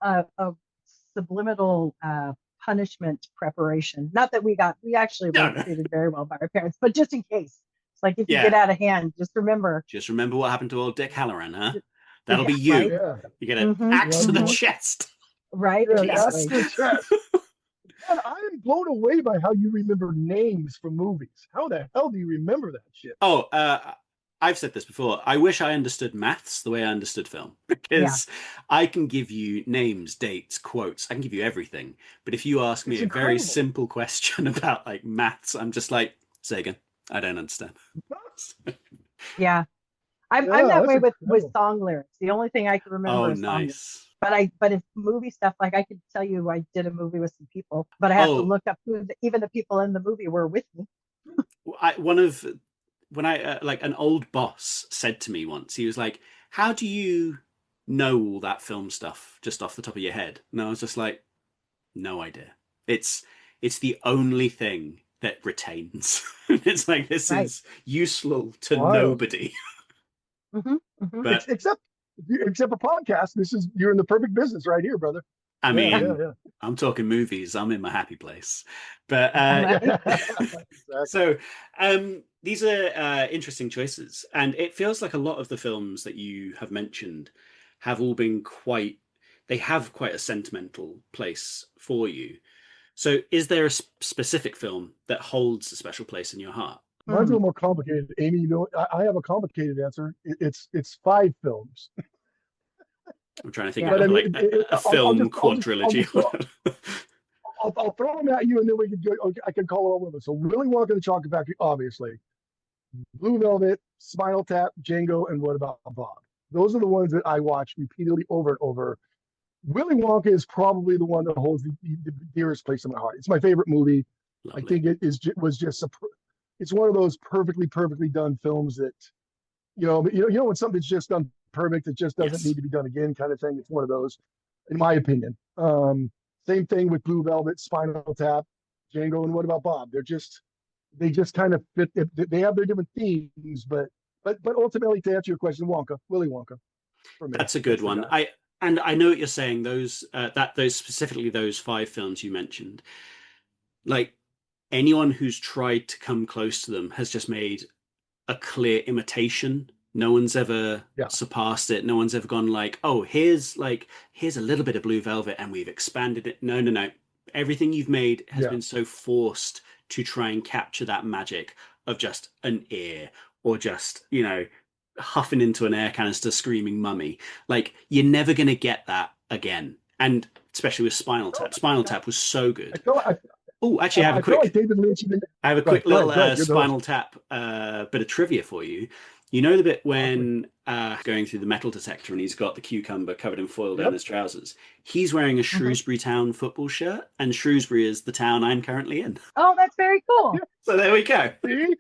subliminal punishment preparation. Not that we actually No, were no. treated very well by our parents, but just in case. It's like if you Yeah. get out of hand, just remember. Just remember what happened to old Dick Halloran, huh? That'll be Yeah, you. right. Yeah. You get an Mhm, axe to the mhm. chest. Right? Yeah, Exactly. that's the chest. Man, I am blown away by how you remember names from movies. How the hell do you remember that shit? Oh, I've said this before. I wish I understood maths the way I understood film, because I can give you names, dates, quotes. I can give you everything. But if you ask me It's a very incredible. simple question about like maths, I'm just like, say again. I don't understand. Yeah. I'm Yeah, that that's way with incredible. song lyrics. The only thing I can remember Oh, is song lyrics. nice. But if movie stuff, like I could tell you I did a movie with some people, but I have to Oh, look up who even the people in the movie were with me. when I like an old boss said to me once, he was like, "How do you know all that film stuff just off the top of your head?" And I was just like, "No idea. It's the only thing that retains." It's like this Right. is useful to Wild. nobody. But Except for podcast, you're in the perfect business right here, brother. I mean, yeah. I'm talking movies. I'm in my happy place. But Exactly. so these are interesting choices, and it feels like a lot of the films that you have mentioned have all been they have quite a sentimental place for you. So is there a specific film that holds a special place in your heart? Mine's a little more complicated, Amy. You know, I have a complicated answer. It's 5 films. I'm trying to think But of I mean, like a film quadrilogy. I'll throw them at you, and then we can go. Okay, I can call it all of them. So Willy Wonka and the Chocolate Factory, obviously. Blue Velvet, Spinal Tap, Django, and What About Bob? Those are the ones that I watch repeatedly over and over. Willy Wonka is probably the one that holds the dearest place in my heart. It's my favorite movie. Lovely. I think it's one of those perfectly done films that you know when something's just done perfect, it just doesn't need to be done again, kind of thing. It's one of those, in my opinion. Same thing with Blue Velvet, Spinal Tap, Django, and What About Bob? They just kind of fit. They have their different themes, but ultimately, to answer your question, Willy Wonka. For me, that's a good one. I know what you're saying. Those specifically those 5 films you mentioned, like anyone who's tried to come close to them has just made a clear imitation. No one's ever surpassed it. No one's ever gone like, oh, here's a little bit of Blue Velvet and we've expanded it. No. Everything you've made has been so forced to try and capture that magic of just an ear or just, huffing into an air canister screaming mummy. Like, you're never going to get that again. And especially with Spinal Tap. Spinal Tap was so good. Oh, actually, I have a quick little Spinal Tap bit of trivia for you. You know the bit when going through the metal detector and he's got the cucumber covered in foil down his trousers? He's wearing a Shrewsbury Town football shirt, and Shrewsbury is the town I'm currently in. Oh, that's very cool. So there we go. See?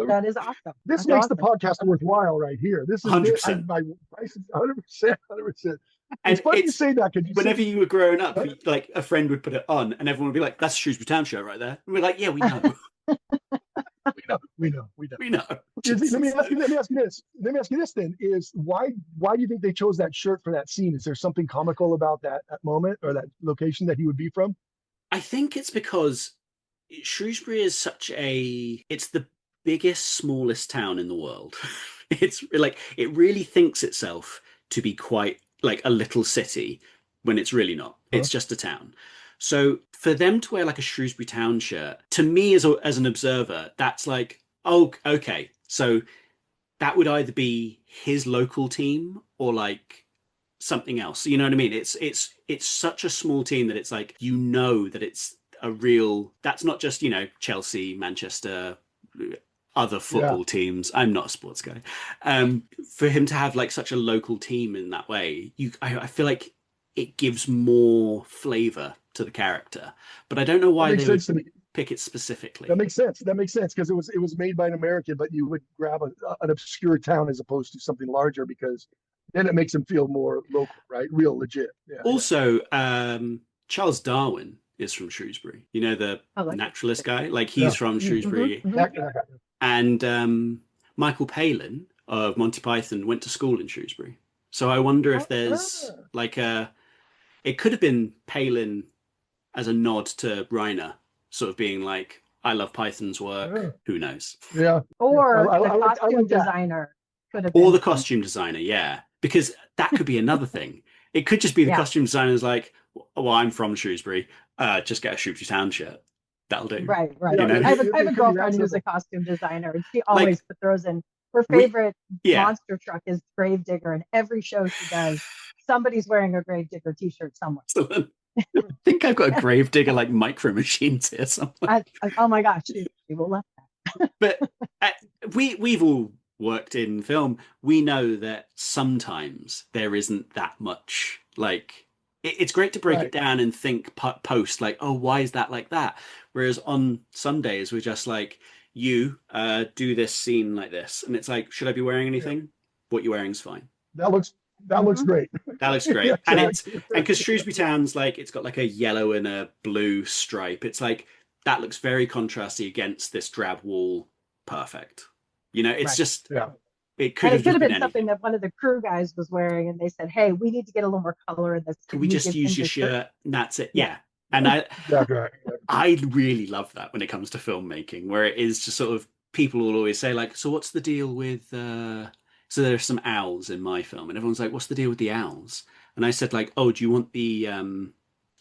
That is awesome. This makes the podcast worthwhile right here. This is 100%. my price is 100%. It's funny you say that because whenever you were growing up, like a friend would put it on, and everyone would be like, "That's a Shrewsbury Town show right there." And we're like, "Yeah, we know, we know. we know." Let me ask you this. Let me ask you this then: is why do you think they chose that shirt for that scene? Is there something comical about that moment or that location that he would be from? I think it's because Shrewsbury is it's the biggest, smallest town in the world. It's like it really thinks itself to be quite like a little city when it's really not. It's just a town. So for them to wear like a Shrewsbury Town shirt, to me as an observer, that's like, oh, okay. So that would either be his local team or like something else. You know what I mean? It's such a small team that it's like that it's a real. That's not just Chelsea, Manchester, other football teams. I'm not a sports guy. For him to have like such a local team in that way, I feel like it gives more flavor to the character. But I don't know why they would pick it specifically. That makes sense. Because it was made by an American, but you would grab an obscure town as opposed to something larger because then it makes him feel more local, right? Real legit. Yeah, also, Charles Darwin is from Shrewsbury. You know, the naturalist guy? Like he's from Shrewsbury. And Michael Palin of Monty Python went to school in Shrewsbury. So I wonder if there's it could have been Palin as a nod to Reiner, sort of being like, I love Python's work. Who knows? Yeah. Or the costume designer could have been. Or the costume designer, yeah. Because that could be another thing. It could just be the costume designer's like, well, I'm from Shrewsbury. Just get a Shrewsbury Town shirt. That'll do. Right. I have a girlfriend who's a costume designer, and she always throws in her favorite monster truck is Gravedigger, and every show she does, somebody's wearing a Gravedigger t-shirt somewhere. Excellent. I think I've got a Gravedigger like micro machines here somewhere. Oh my gosh, she will love that. But we've all worked in film. We know that sometimes there isn't that much like. It's great to break it down and think post like, oh, why is that like that? Whereas on some days we're just like, you do this scene like this, and it's like, should I be wearing anything? Yeah. What you're wearing is fine. That looks great. That looks great. And because Shrewsbury Town's like, it's got like a yellow and a blue stripe. It's like that looks very contrasty against this drab wall. Perfect. It's just it could have been something that one of the crew guys was wearing, and they said, "Hey, we need to get a little more color in this. Can we just use your shirt?" And that's it. Yeah. And I really love that when it comes to filmmaking, where it is just sort of people will always say like, "So what's the deal with?" So there are some owls in my film, and everyone's like, "What's the deal with the owls?" And I said like, "Oh, do you want the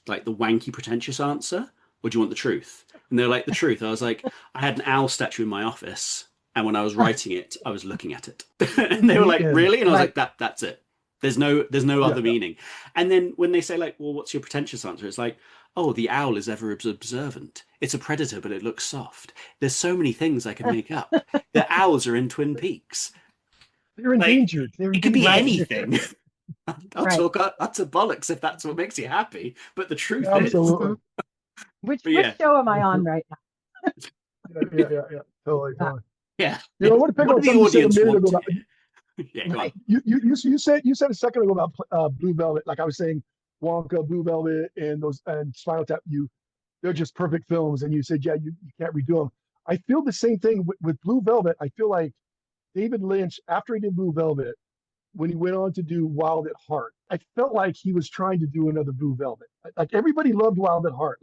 like the wanky pretentious answer, or do you want the truth?" And they're like, "The truth." I was like, "I had an owl statue in my office. And when I was writing it, I was looking at it." And they were like, "Really?" And I was like, that's it. There's no other meaning. And then when they say like, "Well, what's your pretentious answer?" It's like, "Oh, the owl is ever observant. It's a predator, but it looks soft. There's so many things I can make up. The owls are in Twin Peaks. They're endangered. It could be anything." I'll talk utter bollocks if that's what makes you happy. But the truth is... Which show am I on right now? Yeah. Totally. Yeah. I want to pick up something you said a minute ago about, yeah, go on. You said a second ago about Blue Velvet. Like I was saying, Wonka, Blue Velvet, and Spinal Tap. They're just perfect films. And you said, yeah, you can't redo them. I feel the same thing with Blue Velvet. I feel like David Lynch, after he did Blue Velvet, when he went on to do Wild at Heart, I felt like he was trying to do another Blue Velvet. Like everybody loved Wild at Heart.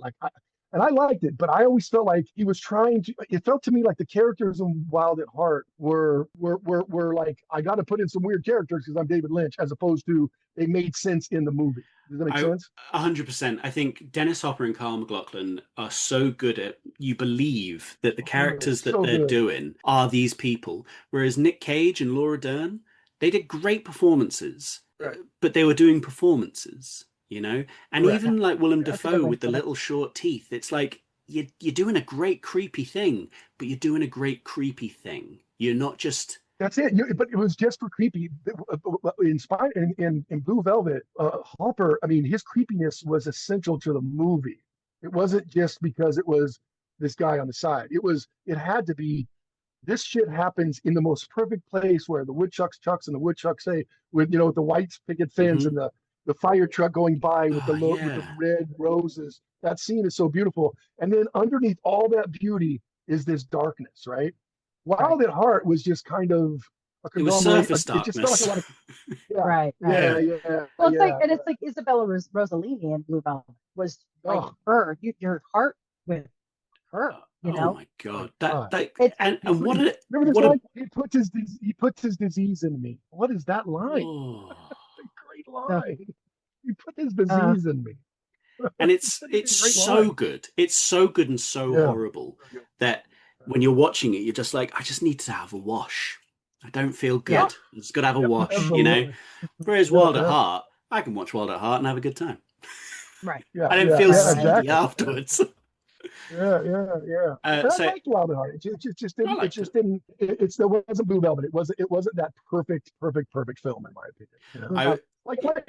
And I liked it, but I always felt like he was trying to. It felt to me like the characters in Wild at Heart were like, I got to put in some weird characters because I'm David Lynch, as opposed to they made sense in the movie. Does that make sense? 100%. I think Dennis Hopper and Kyle MacLachlan are so good at you believe that the characters that they're doing are these people, whereas Nick Cage and Laura Dern, they did great performances, but they were doing performances. And even like Willem Dafoe with the little short teeth, it's like you're doing a great creepy thing, but you're doing a great creepy thing. You're not just... That's it. But it was just for creepy. In Blue Velvet, Hopper, I mean, his creepiness was essential to the movie. It wasn't just because it was this guy on the side. It had to be, this shit happens in the most perfect place where the woodchucks chucks and the woodchucks say, with the white picket fence and the the fire truck going by with Oh, with the yeah. red roses. That scene is so beautiful. And then underneath all that beauty is this darkness, right? Right. Wild at Heart was just kind of a It was conglomerate. surface It just felt like a darkness. lot of, yeah, Right. yeah, Yeah. yeah, Well, it's like, yeah. and it's like Isabella Rossellini in Blue Velvet was like Oh her, your heart with her, Oh my my God. That God. that it's and Remember this what a line? He puts his disease in me. What is that line? oh. A great uh, line. He put his uh, disease in me. And It's such a it's great so line. good. It's so good and so Yeah. horrible that when you're watching it, you're just like, I just need to have a wash. I don't feel yeah. good. I just got to have a Yep, wash, you know? absolutely. Whereas Yeah, Wild at yeah, Heart, I can watch Wild at Heart and have a good time. Right. yeah, I don't yeah, feel Right. yeah, Right. seedy exactly. afterwards. Yeah. And I So liked Wild at Heart. It just I didn't. It liked it. just didn't. It still wasn't Blue Velvet. It wasn't that perfect film in my opinion. You know, I No,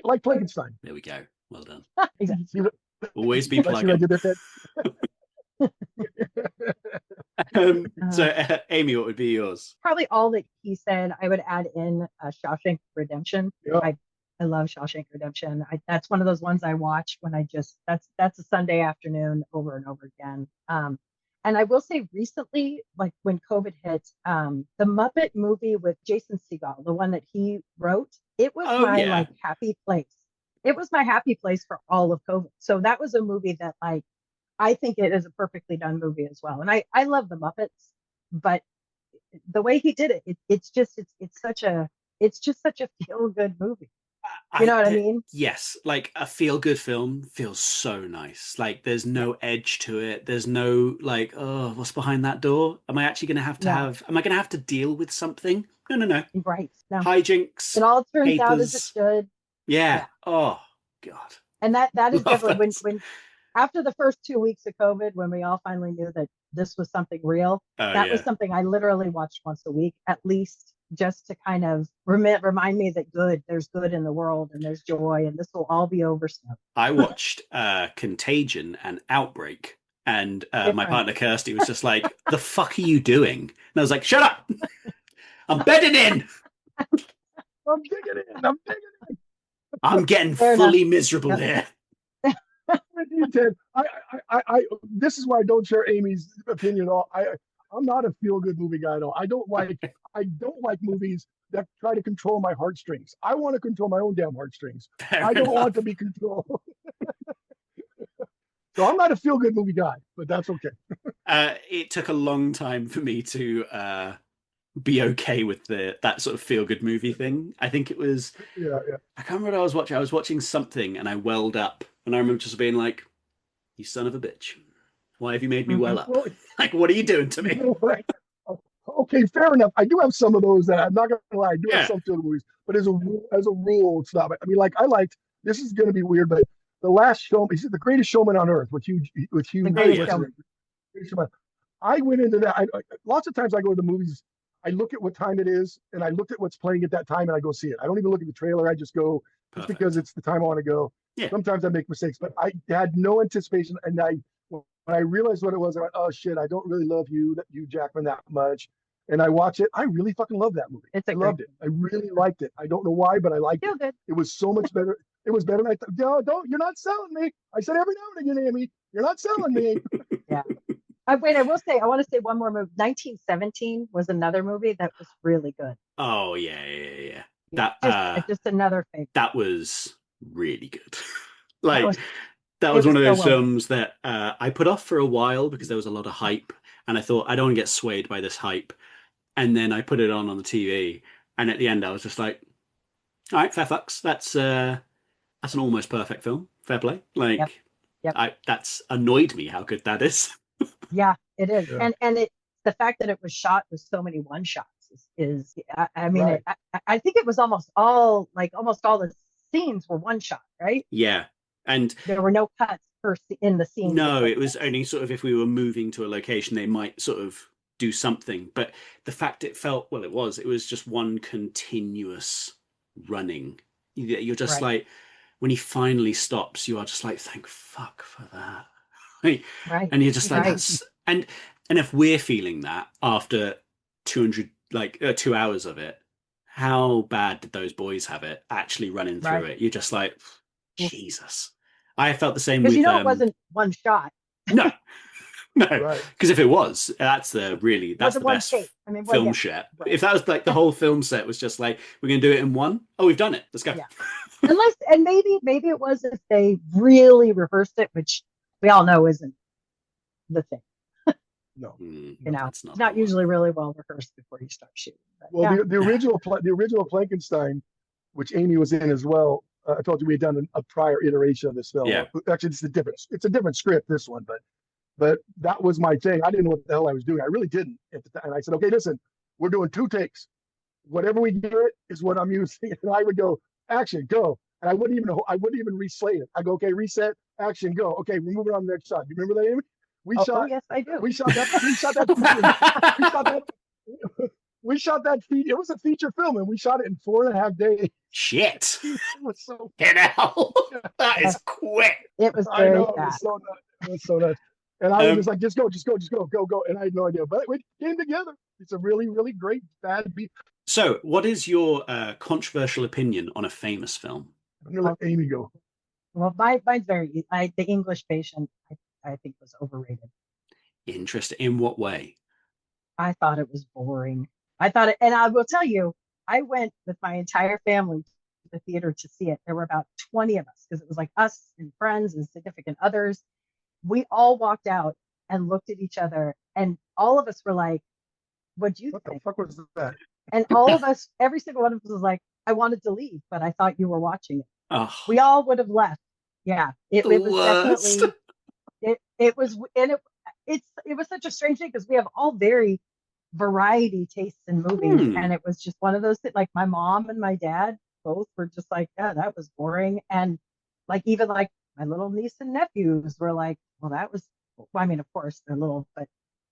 like Plankenstein. There we go. Well done. exactly. See what Always be see what I plugging. did there, Ted? So Uh, Amy, what would be yours? Probably all that he said. I would add in Shawshank Redemption. Yeah. I love Shawshank Redemption. That's one of those ones I watch when I just that's a Sunday afternoon over and over again. And I will say recently, like when COVID hit, the Muppet movie with Jason Segel, the one that he wrote, it was Oh my yeah. like happy place. It was my happy place for all of COVID. So that was a movie that like I think it is a perfectly done movie as well. And I love the Muppets, but the way he did it, it's just such a feel good movie. You know what I mean? Yes, like a feel good film feels so nice. Like there's Yeah. no edge to it. There's no like, oh, what's behind that door? Am I actually going to No. am I going to have to deal with something? No, no, no. Right. No. Hijinks, It all turns out as it capers. should. Yeah. Yeah. Oh God. And that is Love definitely that. when after the first 2 weeks of COVID, when we all finally knew that this was something real, Oh that was yeah. something I literally watched once a week, at least just to kind of remind me that there's good in the world and there's joy and this will all be over soon. I watched Contagion and Outbreak, and my Different. partner Kirsty was just like, "The fuck are you doing?" And I was like, "Shut up! I'm bedding in. I'm digging in. I'm digging I'm getting Fair enough. fully miserable Yep. here." with you, Ted. This is why I don't share Amy's opinion at all. I'm not a feel good movie guy at all. I don't like movies that try to control my heartstrings. I want to control my own damn heartstrings. Fair I don't enough. want to be controlled. So I'm not a feel good movie guy, but that's okay. It took a long time for me to be okay with that sort of feel good movie thing. I think it was Yeah. I can't remember what I was watching. I was watching something and I welled up, and I remember just being like, "You son of a bitch! Why have you made me well up? Well, Like, what are you doing to you me?" know what? Okay, fair enough. I do have some of those that I'm not gonna lie. I do have Yeah. some feel good movies, but as a rule, it's not. I mean, like I liked. This is gonna be weird, but The Last Showman. Is it The Greatest Showman on Earth with Hugh? The Oh greatest yeah. showman. I went into that. Lots of times I go to the movies. I look at what time it is, and I look at what's playing at that time, and I go see it. I don't even look at the trailer. I just go just because Perfect. it's the time I want to go. Yeah. Sometimes I make mistakes, but I had no anticipation, and when I realized what it was, I went, "Oh shit! I don't really love Hugh Jackman that much." And I watch it. I really fucking love that movie. It's I a great loved it. I really liked it. I don't know why, but I liked feel it. good. It was so much better. It was better than I thought. No, don't. You're not selling me. I said every now and again, Amy, you're not selling me. Yeah. Wait, I want to say one more movie. 1917 was another movie that was really good. Oh yeah. Yeah, That just another favorite. that was really good. That Like was that it was was one of so those well done. films that I put off for a while because there was a lot of hype, and I thought I don't want to get swayed by this hype. And then I put it on the TV, and at the end I was just like, "All right, fair fucks. That's an almost perfect film. Fair play." Yep. Like Yep. that's annoyed me how good that is. Yeah, it is. Yeah. And the fact that it was shot with so many one shots is I mean Right. I think it was almost all the scenes were one shot, right? Yeah, and There were no cuts in the scenes that no, took it was place. only sort of if we were moving to a location, they might sort of do something. But the fact it was just one continuous running. You're just Right. like, when he finally stops, you are just like, thank fuck for that. Right? Right. And you're just like, Right. that's, and if we're feeling that after 200, 2 hours of it, how bad did those boys have it actually running through Right. it? You're just like, Jesus. I felt the same Because with it wasn't one shot. no. No, Right. because if it was, that's the One best take. I mean, film yeah, set. right. If that was like the whole film set was just like, we're gonna do it in one. Oh, we've done it. Let's go. Yeah. And maybe it was if they really rehearsed it, which we all know isn't the thing. No, That's it's not usually really well rehearsed before you start shooting. But well, yeah. the original Plankenstein, which Amy was in as well. I told you we had done a prior iteration of this film. Yeah. Actually, it's a different script, this one, but that was my thing. I didn't know what the hell I was doing. I really didn't at the time. And I said, okay, listen, we're doing 2 takes. Whatever we get is what I'm using. And I would go, action, go. And I wouldn't even reslate it. I go, okay, reset, action, go. Okay, we're moving on to the next shot. You remember that, Amy? Yes, I do. We shot that. We shot that. We shot that. It was a feature film, and we shot it in 4.5 days. Shit. It was so. Get out. That is quick. It was very It was so nuts. It was so nuts. And I was just like, just go. And I had no idea, but it came together. It's a really, really great bad beat. So, what is your controversial opinion on a famous film? I'm gonna let Amy go. Well, mine's very. The English Patient, I think, was overrated. Interesting. In what way? I thought it was boring. And I will tell you, I went with my entire family to the theater to see it. There were about 20 of us because it was like us and friends and significant others. We all walked out and looked at each other, and all of us were like, "What do you What think?" the fuck was that? And all of us, every single one of us was like, "I wanted to leave, but I thought you were watching it." Oh, We all would have left. Yeah, it was worst. definitely it was, and it was such a strange thing because we have all very variety tastes in movies, and it was just one of those that, like, my mom and my dad both were just like, yeah, that was boring. And like, even like my little niece and nephews were like, well, that was, well, I mean, of course they're little, but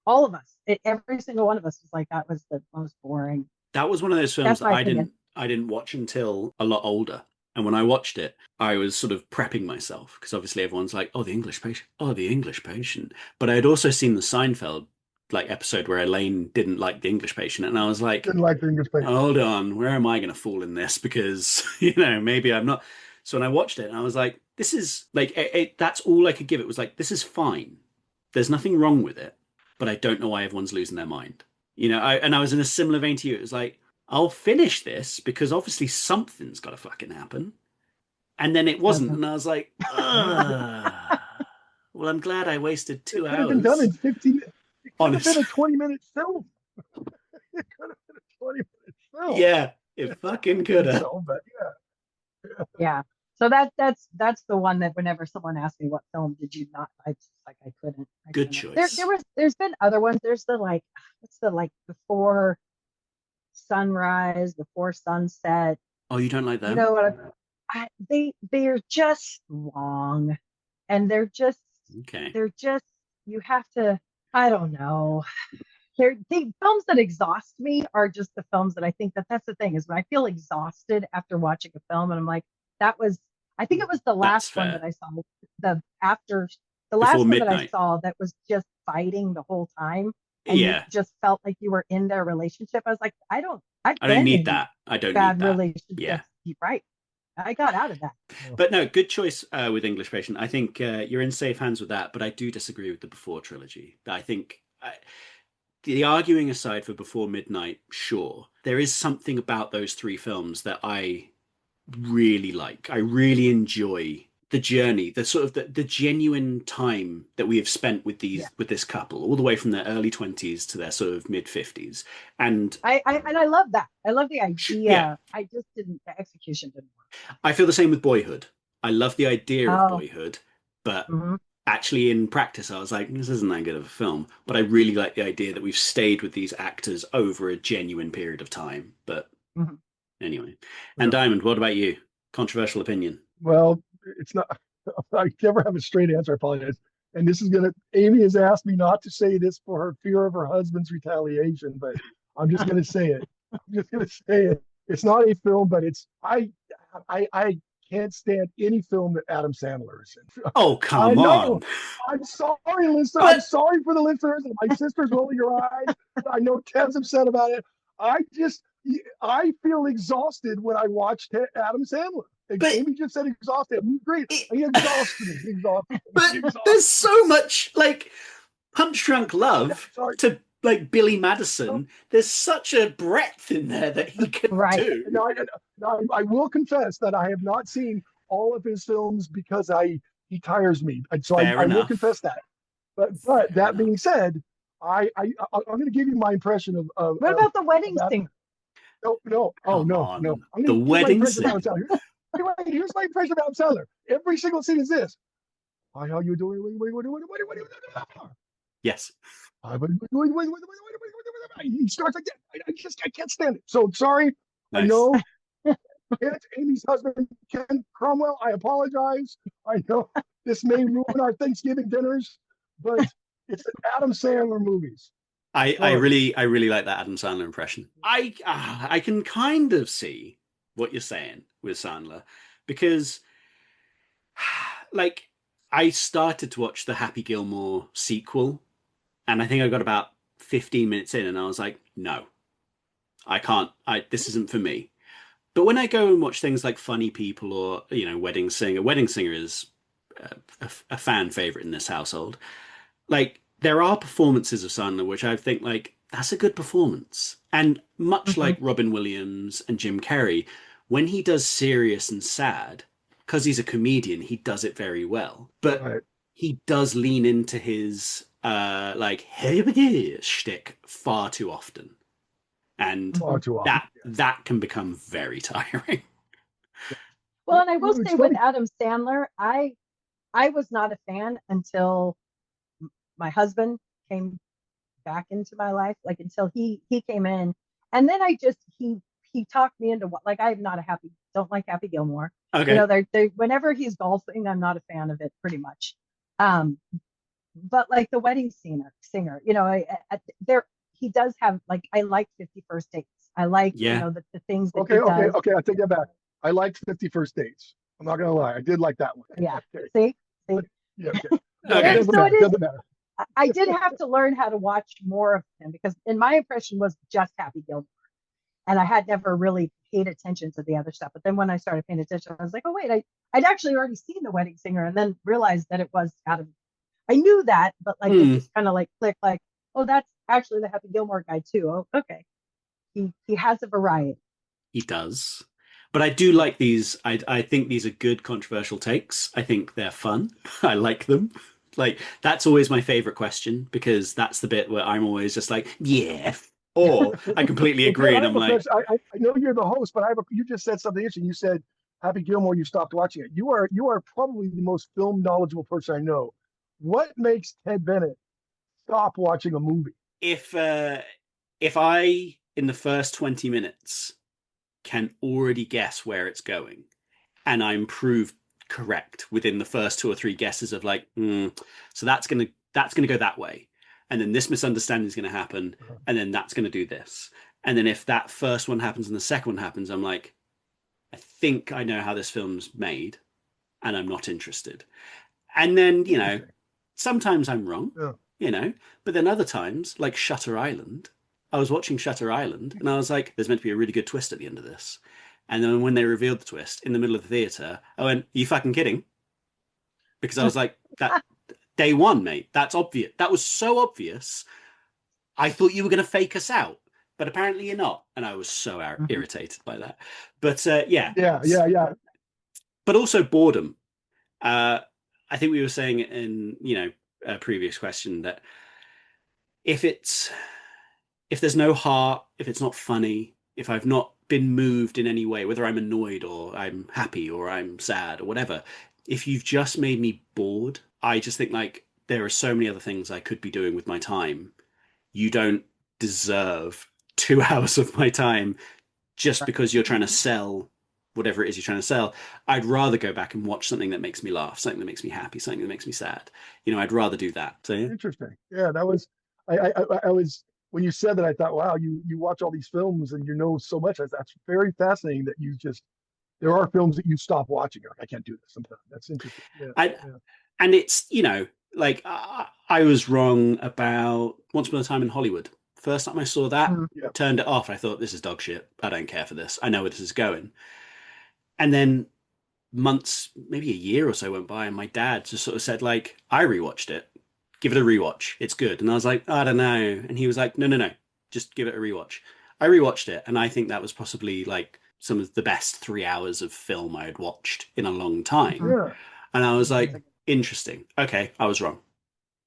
all of us, every single one of us was like, that was the most boring. That was one of those films That's that my I opinion. didn't watch until a lot older. And when I watched it, I was sort of prepping myself because obviously everyone's like, "Oh, the English Patient. Oh, the English Patient." But I had also seen the Seinfeld episode where Elaine didn't like the English Patient, and I was like, Didn't like the English Patient. hold on, where am I going to fall in this? Because maybe I'm not. So when I watched it, I was like, this is like that's all I could give it. Was like, this is fine. There's nothing wrong with it, but I don't know why everyone's losing their mind. And I was in a similar vein to you. It was like, I'll finish this because obviously something's got to fucking happen. And then it wasn't, and I was like, ugh. Well, I'm glad I wasted 2 hours. It could have been done in 15 minutes. It could have been a Honestly. 20-minute film. It could have been a 20-minute film. Yeah, it fucking could have. So, but Yeah. So that's the one that whenever someone asks me what film did you not, I just like, I couldn't. Good choice. There's been other ones. There's before sunrise, before sunset. Oh, you don't like them? You know what? They're just long, and they're just Okay. you have to, I don't know. The films that exhaust me are just the films that I think that's the thing, is when I feel exhausted after watching a film, and I'm like, I think it was the last one that I saw, the last Before one that I midnight. saw that was just fighting the whole time, and Yeah. you just felt like you were in their relationship. I was like, I don't need that. I don't bad need that. relationships. Yeah. Right. I got out of that. But no, good choice with English Patient. I think you're in safe hands with that, but I do disagree with the Before trilogy. I think, the arguing aside for Before Midnight, sure, there is something about those 3 films that I really like. I really enjoy the journey, the sort of the genuine time that we have spent with with this couple, all the way from their early 20s to their sort of mid 50s. And I love that. I love the idea. Yeah. I just didn't. The execution didn't work. I feel the same with Boyhood. I love the idea of Boyhood, but actually in practice I was like, this isn't that good of a film. But I really like the idea that we've stayed with these actors over a genuine period of time. But anyway. And Diamond, what about you? Controversial opinion. well, it's not. I never have a straight answer. I apologize. And this is Amy has asked me not to say this for her fear of her husband's retaliation, but I'm just gonna say it. I'm just gonna say it. It's not a film, but I can't stand any film that Adam Sandler is in. Oh, come on. I'm sorry, listener. I'm sorry for the listeners. My sister's rolling her eyes. I know Ted's upset about it. I feel exhausted when I watch Adam Sandler. But Amy just said exhausted. Great. it, He exhausted me. He exhausted me. but He exhausted there's so much like Punch Drunk me. Love Sorry. to like Billy No, Madison. There's such a breadth in there that he can Right. do. I will confess that I have not seen all of his films because he tires me. And so Fair I will enough. confess that. But Fair that enough. being said, I'm going to give you my impression of What about the wedding that. singer? No. Oh, Come no. on. I'm The going to give you my wedding impression of Adam singer. Sandler. Here's my impression of Adam Sandler. Every single scene is this. Hi, how you doing? What? Yes. He starts like that. I can't stand it. So sorry. I Nice. know it's Amy's husband, Ken Cromwell. I apologize. I know this may ruin our Thanksgiving dinners, but it's an Adam Sandler movies. I Sorry. really like that Adam Sandler impression. I can kind of see what you're saying with Sandler because like I started to watch the Happy Gilmore sequel and I think I got about 15 minutes in and I was like, no, I can't. This isn't for me. But when I go and watch things like Funny People or Wedding Singer is a fan favorite in this household. Like there are performances of Sandler which I think like that's a good performance. And much Mhm. like Robin Williams and Jim Carrey, when he does serious and sad, because he's a comedian, he does it very well. But Right. he does lean into his like hey shtick far too often. And Far too often. that can become very tiring. Well, and I will It's say with funny. Adam Sandler, I was not a fan until my husband came back into my life, like until he came in, and then I just he talked me into what, like I'm not a happy, don't like Happy Gilmore. You Okay. know, they whenever he's golfing, I'm not a fan of it, pretty much. Um, but like the wedding singer, you know, there he does have like I like 50 First Dates. I like Yeah. the things that Okay, he does. I take that back. I liked 50 First Dates. I'm not gonna lie. I did like that one. Yeah. Okay. See. Yeah, okay. Okay. Doesn't So it matter. is. Doesn't matter. I did have to learn how to watch more of him because in my impression was just Happy Gilmore. And I had never really paid attention to the other stuff. But then when I started paying attention, I was like, oh wait, I'd actually already seen The Wedding Singer and then realized that it was Adam. I knew that, but like it Mm, just kind of like clicked like, oh, that's actually the Happy Gilmore guy too. Oh, okay. He has a variety. he does. But I do like these. I think these are good controversial takes. I think they're fun. I like them. Like that's always my favorite question because that's the bit where I'm always just like, yeah. Or I completely Well, Ted, agree I and have I'm a like, question. I know you're the host, but you just said something interesting. You said Happy Gilmore, you stopped watching it. You are probably the most film knowledgeable person I know. What makes Ted Bennett stop watching a movie? if uh if I in the first 20 minutes can already guess where it's going and I'm proved correct within the first two or three guesses of like, so that's gonna go that way, and then this misunderstanding is gonna happen, and then that's gonna do this, and then if that first one happens and the second one happens, I'm like, I think I know how this film's made, and I'm not interested. And then Interesting. sometimes I'm wrong, Yeah. but then other times, like Shutter Island, I was watching Shutter Island and I was like, there's meant to be a really good twist at the end of this. And then when they revealed the twist in the middle of the theater, I went, "Are you fucking kidding?" Because I was like, that day one, mate, that's obvious. That was so obvious. I thought you were going to fake us out, but apparently you're not. And I was so irritated by that. But yeah, Yeah. but also boredom. Uh, I think we were saying in, a previous question that if it's if there's no heart, if it's not funny, if I've not been moved in any way, whether I'm annoyed or I'm happy or I'm sad or whatever, if you've just made me bored, I just think like there are so many other things I could be doing with my time. You don't deserve 2 hours of my time just Right. because you're trying to sell whatever it is you're trying to sell. I'd rather go back and watch something that makes me laugh, something that makes me happy, something that makes me sad. I'd rather do that. So yeah. Interesting. Yeah, that was. I was when you said that. I thought, wow, you watch all these films and you know so much. That's very fascinating. That you just there are films that you stop watching. You're like, I can't do this sometimes. That's interesting. Yeah. I Yeah. and it's like I was wrong about Once Upon a Time in Hollywood. First time I saw that, Mm. Yeah. turned it off. I thought this is dog shit. I don't care for this. I know where this is going. And then months, maybe a year or so went by, and my dad just sort of said, like, I rewatched it. Give it a rewatch. It's good. And I was like, I don't know. And he was like, no, no, no. Just give it a rewatch. I rewatched it, and I think that was possibly like some of the best 3 hours of film I had watched in a long time. Yeah. And I was like, interesting. Okay, I was wrong.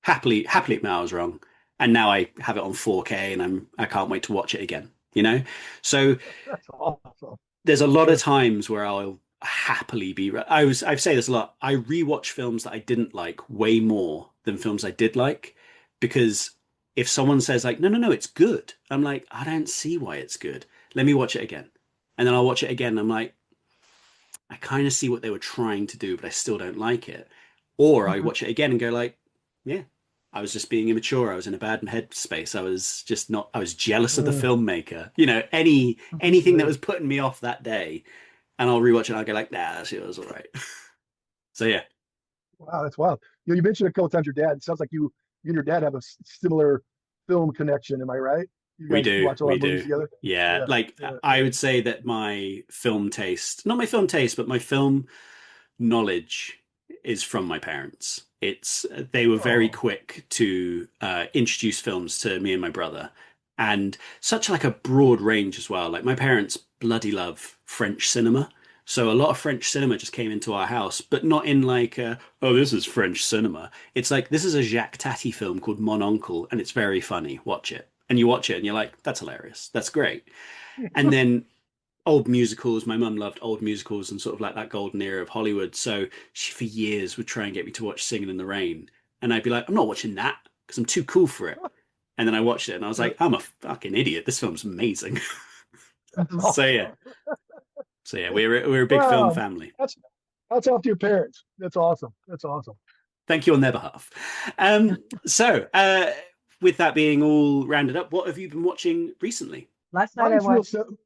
Happily admit I was wrong. And now I have it on 4K, and I can't wait to watch it again. You know? So That's awesome. there's a lot of times where I'll happily be. I've say this a lot. I rewatch films that I didn't like way more than films I did like, because if someone says like, no, no, no, it's good, I'm like, I don't see why it's good. Let me watch it again, and then I'll watch it again. And I'm like, I kind of see what they were trying to do, but I still don't like it. Or I watch it again and go like, yeah, I was just being immature. I was in a bad headspace. I was just not. I was jealous of the filmmaker. You know, anything that was putting me off that day, and I'll rewatch it and I'll go like, nah, that shit was all right. So yeah, Wow, that's wild. You mentioned a couple times your dad. It sounds like you and your dad have a similar film connection. Am I right? You we guys do, watch a lot we of movies do. together. Yeah, Yeah, like yeah, I would say that my film taste, not my film taste, but my film knowledge is from my parents. It's they were very oh, quick to introduce films to me and my brother, and such like a broad range as well. Like my parents bloody love French cinema, so a lot of French cinema just came into our house, but not in like oh, this is French cinema. It's like this is a Jacques Tati film called Mon Oncle, and it's very funny. Watch it, and you watch it, and you're like, that's hilarious, that's great. And then old musicals. My mum loved old musicals and sort of like that golden era of Hollywood. So she, for years, would try and get me to watch Singing in the Rain. And I'd be like, I'm not watching that because I'm too cool for it. And then I watched it and I was like, I'm a fucking idiot. This film's amazing. that's So yeah. awesome. So yeah, we're a big film Wow, family. that's off to your parents. That's awesome. That's awesome. Thank you on their behalf. So with that being all rounded up, what have you been watching recently? Last night I Mine's real watched. simple.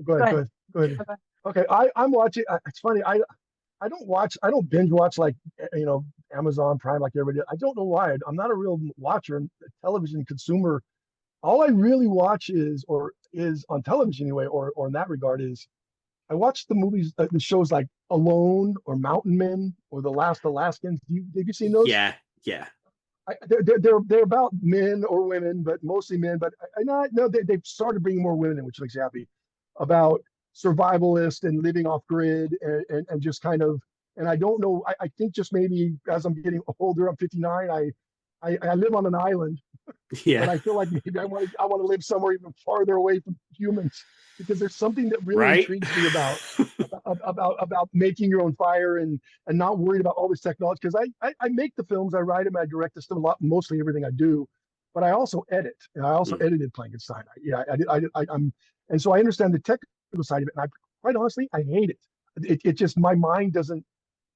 Go ahead. Go ahead. Okay. Okay, I'm watching. It's funny. I don't binge watch like Amazon Prime like everybody. I don't know why. I'm not a real watcher and television consumer. All I really watch is on television anyway, or in that regard is I watch the movies, the shows like Alone or Mountain Men or The Last Alaskans. Have you seen those? Yeah, yeah. They're about men or women, but mostly men. But no, they've started bringing more women in, which makes me happy. About survivalist and living off grid and just kind of. And I don't know. I think just maybe as I'm getting older, I'm 59. I live on an island, but Yeah. I feel like maybe I want to live somewhere even farther away from humans because there's something that really Right? intrigues me about making your own fire and not worried about all this technology because I make the films, I write them, I direct this stuff a lot, mostly everything I do, but I also edit, and I also Mm. edited Plankenstein. I'm and so I understand the technical side of it, and I quite honestly I hate it. It just my mind doesn't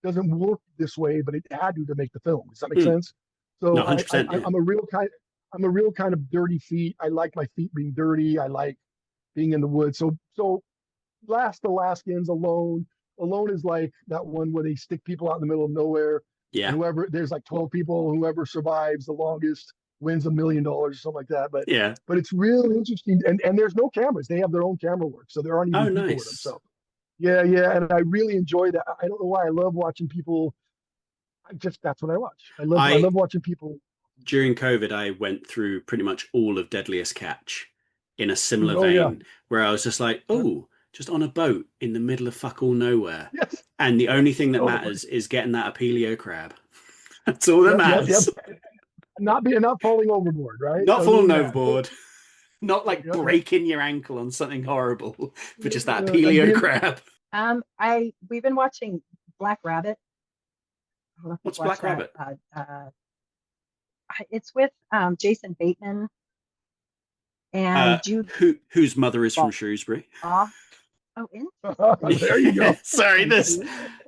work this way, but it had to make the film. Does that make Mm. sense? No, So 100%. Yeah. I'm a real kind of dirty feet. I like my feet being dirty. I like being in the woods. So Last Alaskans, Alone. Alone is like that one where they stick people out in the middle of nowhere, and Yeah. whoever there's like 12 people, whoever survives the longest wins $1 million or something like that. But Yeah. but it's really interesting, and there's no cameras. They have their own camera work, so there aren't Oh, even people with them. nice. So yeah, yeah, and I really enjoy that. I don't know why I love watching people. That's what I watch. I I love watching people. During COVID, I went through pretty much all of Deadliest Catch in a similar Oh yeah, vein, where I was just like, oh, just on a boat in the middle of fuck all nowhere. yes, And the only thing that totally. matters is getting that Apelio crab. That's all that Yep. matters. Not falling overboard, right? Not Other falling than that, overboard, not like yep, yep. breaking your ankle on something horrible, but just that And Apelio being crab. We've been watching Black Rabbit. I don't know if you've What's watched Black that. Rabbit? It's with Jason Bateman Uh, and Jude whose mother is from Law. Shrewsbury? Oh, interesting. there you go. Sorry, this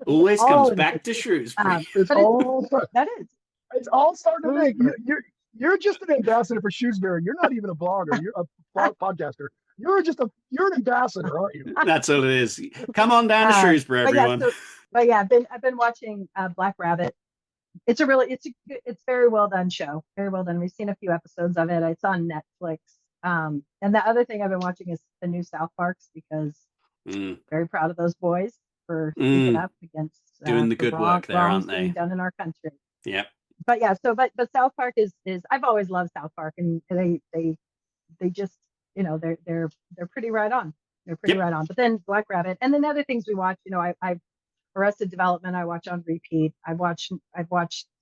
always All comes in back to Shrewsbury. It's but all that is it's all starting to make Shrewsbury. you're just an ambassador for Shrewsbury. You're not even a blogger. You're a podcaster. You're an ambassador, aren't you? That's all it is. Come on down to Shrewsbury, but yeah, everyone. I've been watching Black Rabbit. It's very well done show. Very well done. We've seen a few episodes of it. It's on Netflix. And the other thing I've been watching is the new South Parks because Mm. very proud of those boys. for speaking up against doing the good work there, aren't they? Being done in our country. Yeah. But yeah, but South Park is I've always loved South Park, and they just, they're pretty right on. They're pretty right on. But then Black Rabbit, and then other things we watch, I've Arrested Development I watch on repeat. I've watched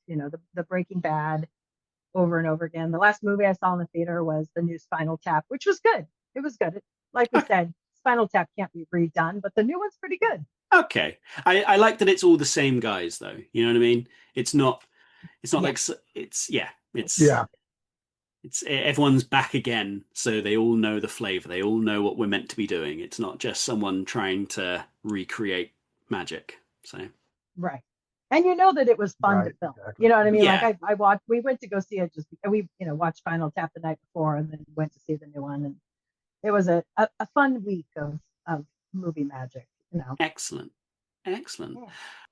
the Breaking Bad over and over again. The last movie I saw in the theater was the new Spinal Tap, which was good. It was good. Like we said, Spinal Tap can't be redone, but the new one's pretty good. Okay. I like that it's all the same guys, though. You know what I mean? It's not like it's everyone's back again, so they all know the flavor. They all know what we're meant to be doing. It's not just someone trying to recreate magic. So right. And that it was fun to film. Exactly. You know what I mean? Yeah. Like we went to go see it we watched Final Tap the night before and then went to see the new one, and it was a fun week of movie magic, Excellent. Yeah.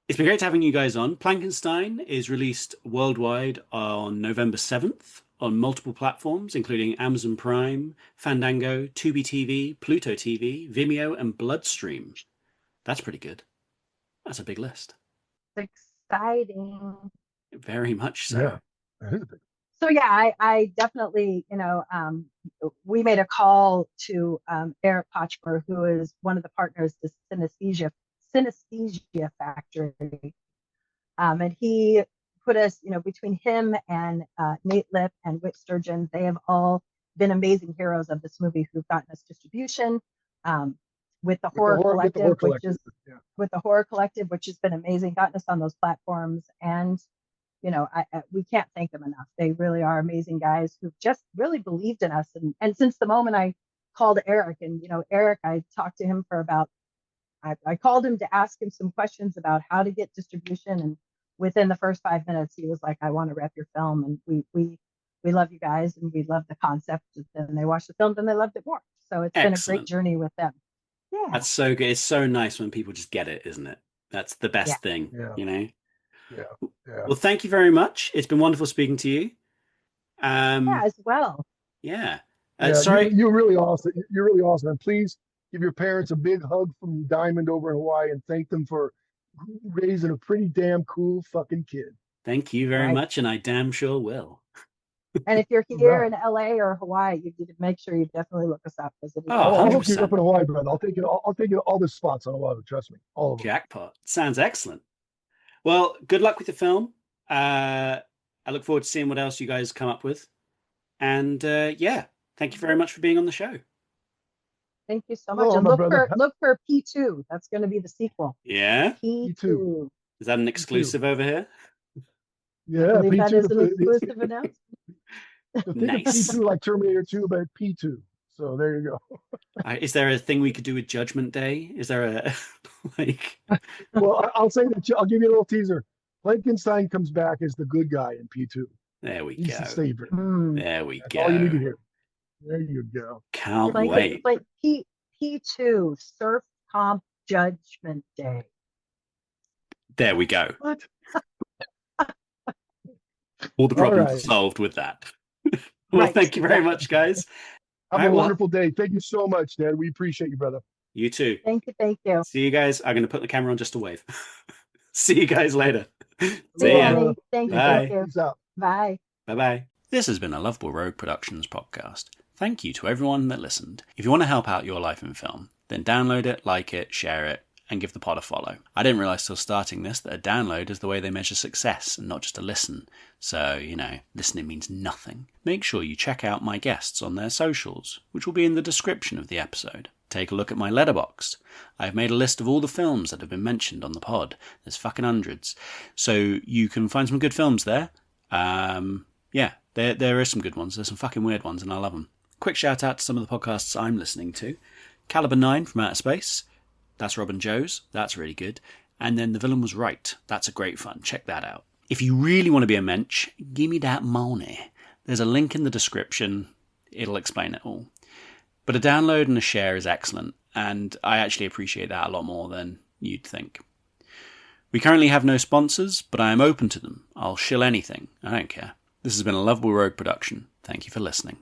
It's been great having you guys on. Plankenstein is released worldwide on November 7th on multiple platforms, including Amazon Prime, Fandango, Tubi TV, Pluto TV, Vimeo, and Bloodstream. That's pretty good. That's a big list. Exciting. Very much so. Yeah, that is a big. So yeah, I definitely, we made a call to Eric Pochmer, who is one of the partners to Cinesthesia Factory, and he put us, between him and Nate Lip and Whit Sturgeon, they have all been amazing heroes of this movie who've gotten us distribution. With the Horror Collective, which has been amazing, gotten us on those platforms, and we can't thank them enough. They really are amazing guys who've just really believed in us. And since the moment I called Eric, and Eric, I talked to him for about, I called him to ask him some questions about how to get distribution, and within the first 5 minutes, he was like, "I want to rep your film, and we love you guys, and we love the concept." And they watched the film, and they loved it more. So it's been a great journey with them. Yeah. That's so good. It's so nice when people just get it, isn't it? That's the best thing, Yeah. Well, thank you very much. It's been wonderful speaking to you. As well. Yeah. Sorry. You're really awesome. You're really awesome. And please give your parents a big hug from Diamond over in Hawaii and thank them for raising a pretty damn cool fucking kid. Thank you very much, and I damn sure will. And if you're here in LA or Hawaii, you need to make sure you definitely look us up. I'll hook you up in Hawaii, brother. I'll take you all the spots on Oahu. Trust me, all of them. Jackpot. Sounds excellent. Well, good luck with the film. I look forward to seeing what else you guys come up with. And thank you very much for being on the show. Thank you so much. And look for P2. That's going to be the sequel. Yeah. P2. Is that an exclusive over here? Yeah, P2 that is an exclusive announcement. Nice. P2 like Terminator 2, but P2. So there you go. Is there a thing we could do with Judgment Day? Is there a like? Well, I'll say that. I'll give you a little teaser. Plankenstein comes back as the good guy in P2. There we He's go. the savior. There we That's go. all you need to hear. There you go. Can't wait. Like P2 Surf Comp Judgment Day. There we go. What? All the problems solved with that. Well, thank you very much, guys. Have a wonderful day. Thank you so much, Dad. We appreciate you, brother. You too. Thank you. See you guys. I'm going to put the camera on just to wave. See you guys later. See ya. Thank you. Bye. Peace out. Bye. Bye-bye. This has been a Lovable Rogue Productions podcast. Thank you to everyone that listened. If you want to help out your life in film, then download it, like it, share it, and give the pod a follow. I didn't realise till starting this that a download is the way they measure success and not just a listen. So, listening means nothing. Make sure you check out my guests on their socials, which will be in the description of the episode. Take a look at my letterboxd. I've made a list of all the films that have been mentioned on the pod. There's fucking hundreds. So you can find some good films there. There are some good ones. There's some fucking weird ones, and I love them. Quick shout out to some of the podcasts I'm listening to. Caliber 9 from Outer Space. That's Rob and Joe's. That's really good. And then The Villain Was Right. That's a great fun. Check that out. If you really want to be a mensch, give me that money. There's a link in the description. It'll explain it all. But a download and a share is excellent, and I actually appreciate that a lot more than you'd think. We currently have no sponsors, but I am open to them. I'll shill anything. I don't care. This has been a Lovable Rogue production. Thank you for listening.